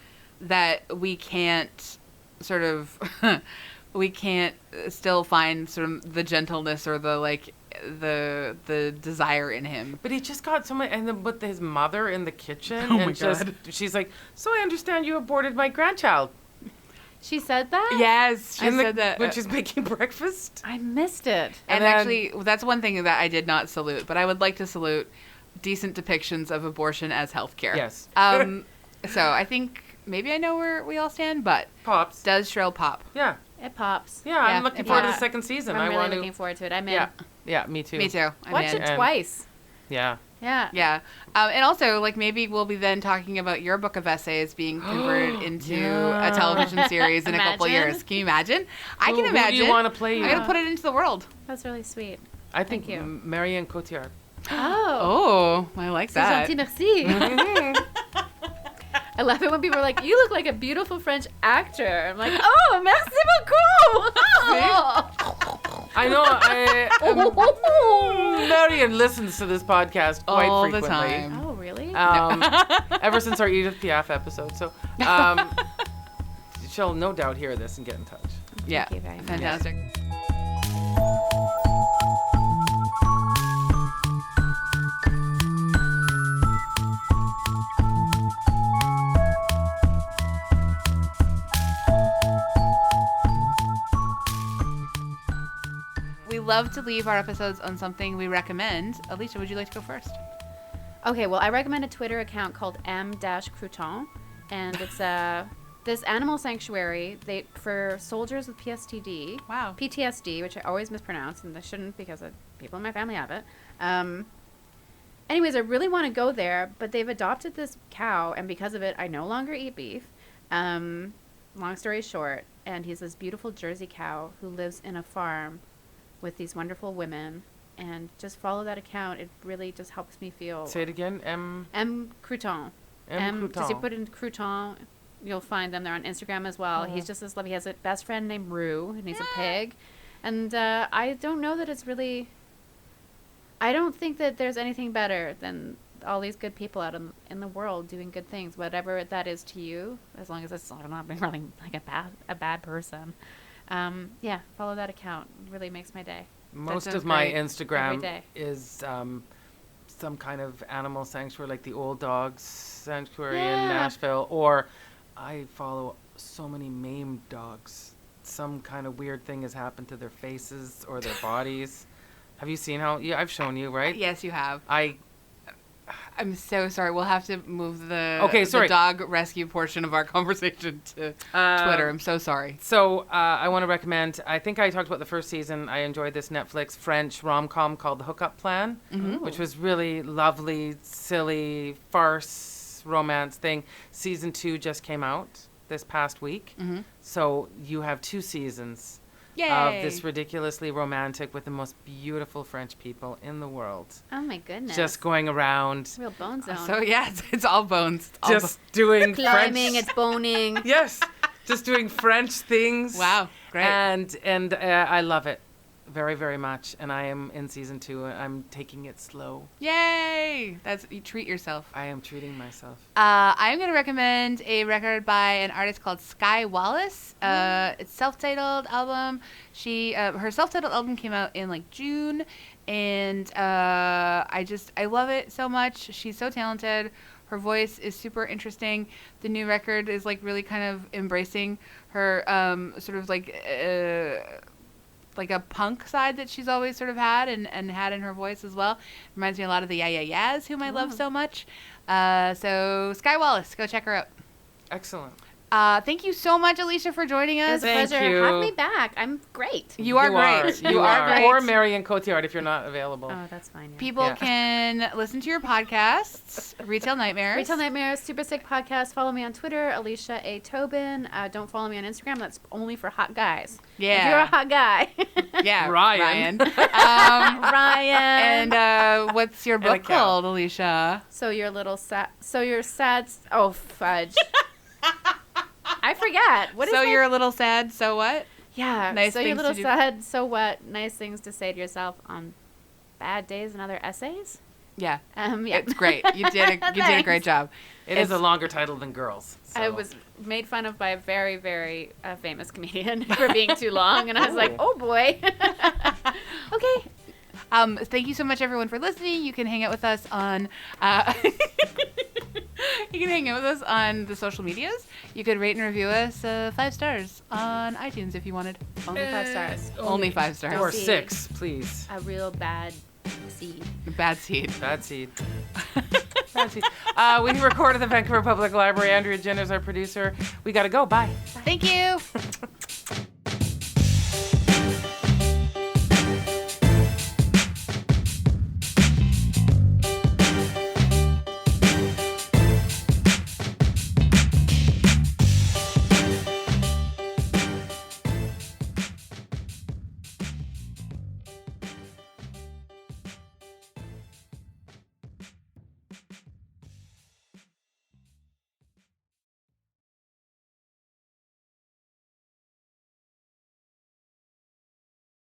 that we can't sort of we can't still find sort of the gentleness or the like the desire in him. But he just got so much, and then with his mother in the kitchen, Oh and my God. she's like, "So I understand you aborted my grandchild." She said that? Yes, she In the- said that. when she's making breakfast. I missed it. And And then- actually, that's one thing that I did not salute, but I would like to salute decent depictions of abortion as healthcare. Yes. So I think maybe I know where we all stand, but Pops. does Shrill pop? Yeah. It pops. Yeah, I'm Yeah, looking it forward to the pops. second season. I'm I really want looking to. forward to it. I'm in. Yeah, me too. Me too. I'm Watch in. it And- twice. Yeah. Yeah. Yeah. And also, like, maybe we'll be then talking about your book of essays being converted into Yeah. a television series in a couple Imagine. years. Can you imagine? I Who- can who imagine. do you want to play? I'm you? going to put it into the world. That's really sweet. I think Thank you. Marianne Cotillard. Oh. Oh, I like C'est that. gentil, merci. I love it when people are like, "You look like a beautiful French actor." I'm like, "Oh, merci beaucoup." Oh. I know. Marianne listens to this podcast quite All the frequently. time. Oh, really? Ever since our Edith Piaf episode. So she'll no doubt hear this and get in touch. Yeah. Thank you very much. Fantastic. We love to leave our episodes on something we recommend. Alicia, would you like to go first? Okay, well, I recommend a Twitter account called m-crouton, and it's this animal sanctuary for soldiers with PTSD. Wow. PTSD, which I always mispronounce, and I shouldn't because people in my family have it. Anyways, I really want to go there, but they've adopted this cow, and because of it, I no longer eat beef. Long story short, and he's this beautiful Jersey cow who lives in a farm with these wonderful women. And just follow that account. It really just helps me feel. Say it again. M. Crouton. M. Because you put in Crouton, you'll find them. They're on Instagram as well. He's just this lovely. He has a best friend named Rue, and he's a pig. And I don't know that it's really. I don't think that there's anything better than all these good people out in the world doing good things, whatever that is to you, as long as it's not being really like a bad person. Yeah, follow that account. It really makes my day. Most of my every Instagram day. is some kind of animal sanctuary, like the Old Dogs Sanctuary in Yeah. Nashville, or I follow so many maimed dogs. Some kind of weird thing has happened to their faces or their bodies. Have you seen how? Yeah, I've shown you, right? Yes, you have. I'm so sorry. We'll have to move the sorry. the dog rescue portion of our conversation to Twitter. I'm so sorry. So I want to recommend, I think I talked about the first season. I enjoyed this Netflix French rom-com called The Hookup Plan, which was really lovely, silly, farce, romance thing. Season 2 just came out this past week. So you have 2 seasons Yay. of this ridiculously romantic with the most beautiful French people in the world. Oh my goodness. Just going around. Real bone zone. So yeah, it's all bones. It's all Just doing climbing, French. it's boning. Yes, just doing French things. Wow, great. And I love it very, very much. And I am in season 2. I'm taking it slow. Yay! You treat yourself. I am treating myself. I'm going to recommend a record by an artist called Skye Wallace. It's self-titled album. Her self-titled album came out in like June, and I love it so much. She's so talented. Her voice is super interesting. The new record is like really kind of embracing her sort of like a punk side that she's always sort of had and had in her voice as well. Reminds me a lot of the Yeah Yeah Yeahs, whom I love so much. So Skye Wallace, go check her out. Excellent. Thank you so much, Alicia, for joining It us. was a Thank pleasure. you. Have me back. I'm great. You are great. You are great. Or Marion Cotillard if you're not available. Oh, that's fine. Yeah. People can listen to your podcasts, Retail Nightmares. Retail Nightmares, Super Sick Podcast. Follow me on Twitter, Alicia A. Tobin. Don't follow me on Instagram. That's only for hot guys. Yeah. If you're a hot guy. Yeah, Ryan. Ryan. And what's your And a book cow. called, Alicia? So you're sad. Oh, fudge. I forget. What is So my- you're a little sad, so what? Yeah. Nice so you're a things little to do. sad. So what? Nice things to say to yourself on bad days and other essays. Yeah. Yeah. It's great. You did a great job. It is a longer title than Girls. So. I was made fun of by a very, very famous comedian for being too long, and I was like, oh boy. Okay. Thank you so much, everyone, for listening. You can hang out with us on the social medias. You could rate and review us 5 stars on iTunes if you wanted. Only 5 stars. Only 5 stars. Or See. 6, please. A real bad seed. Bad seed. Bad seed. Bad seed. We recorded at the Vancouver Public Library. Andrea Gin is our producer. We got to go. Bye. Thank you.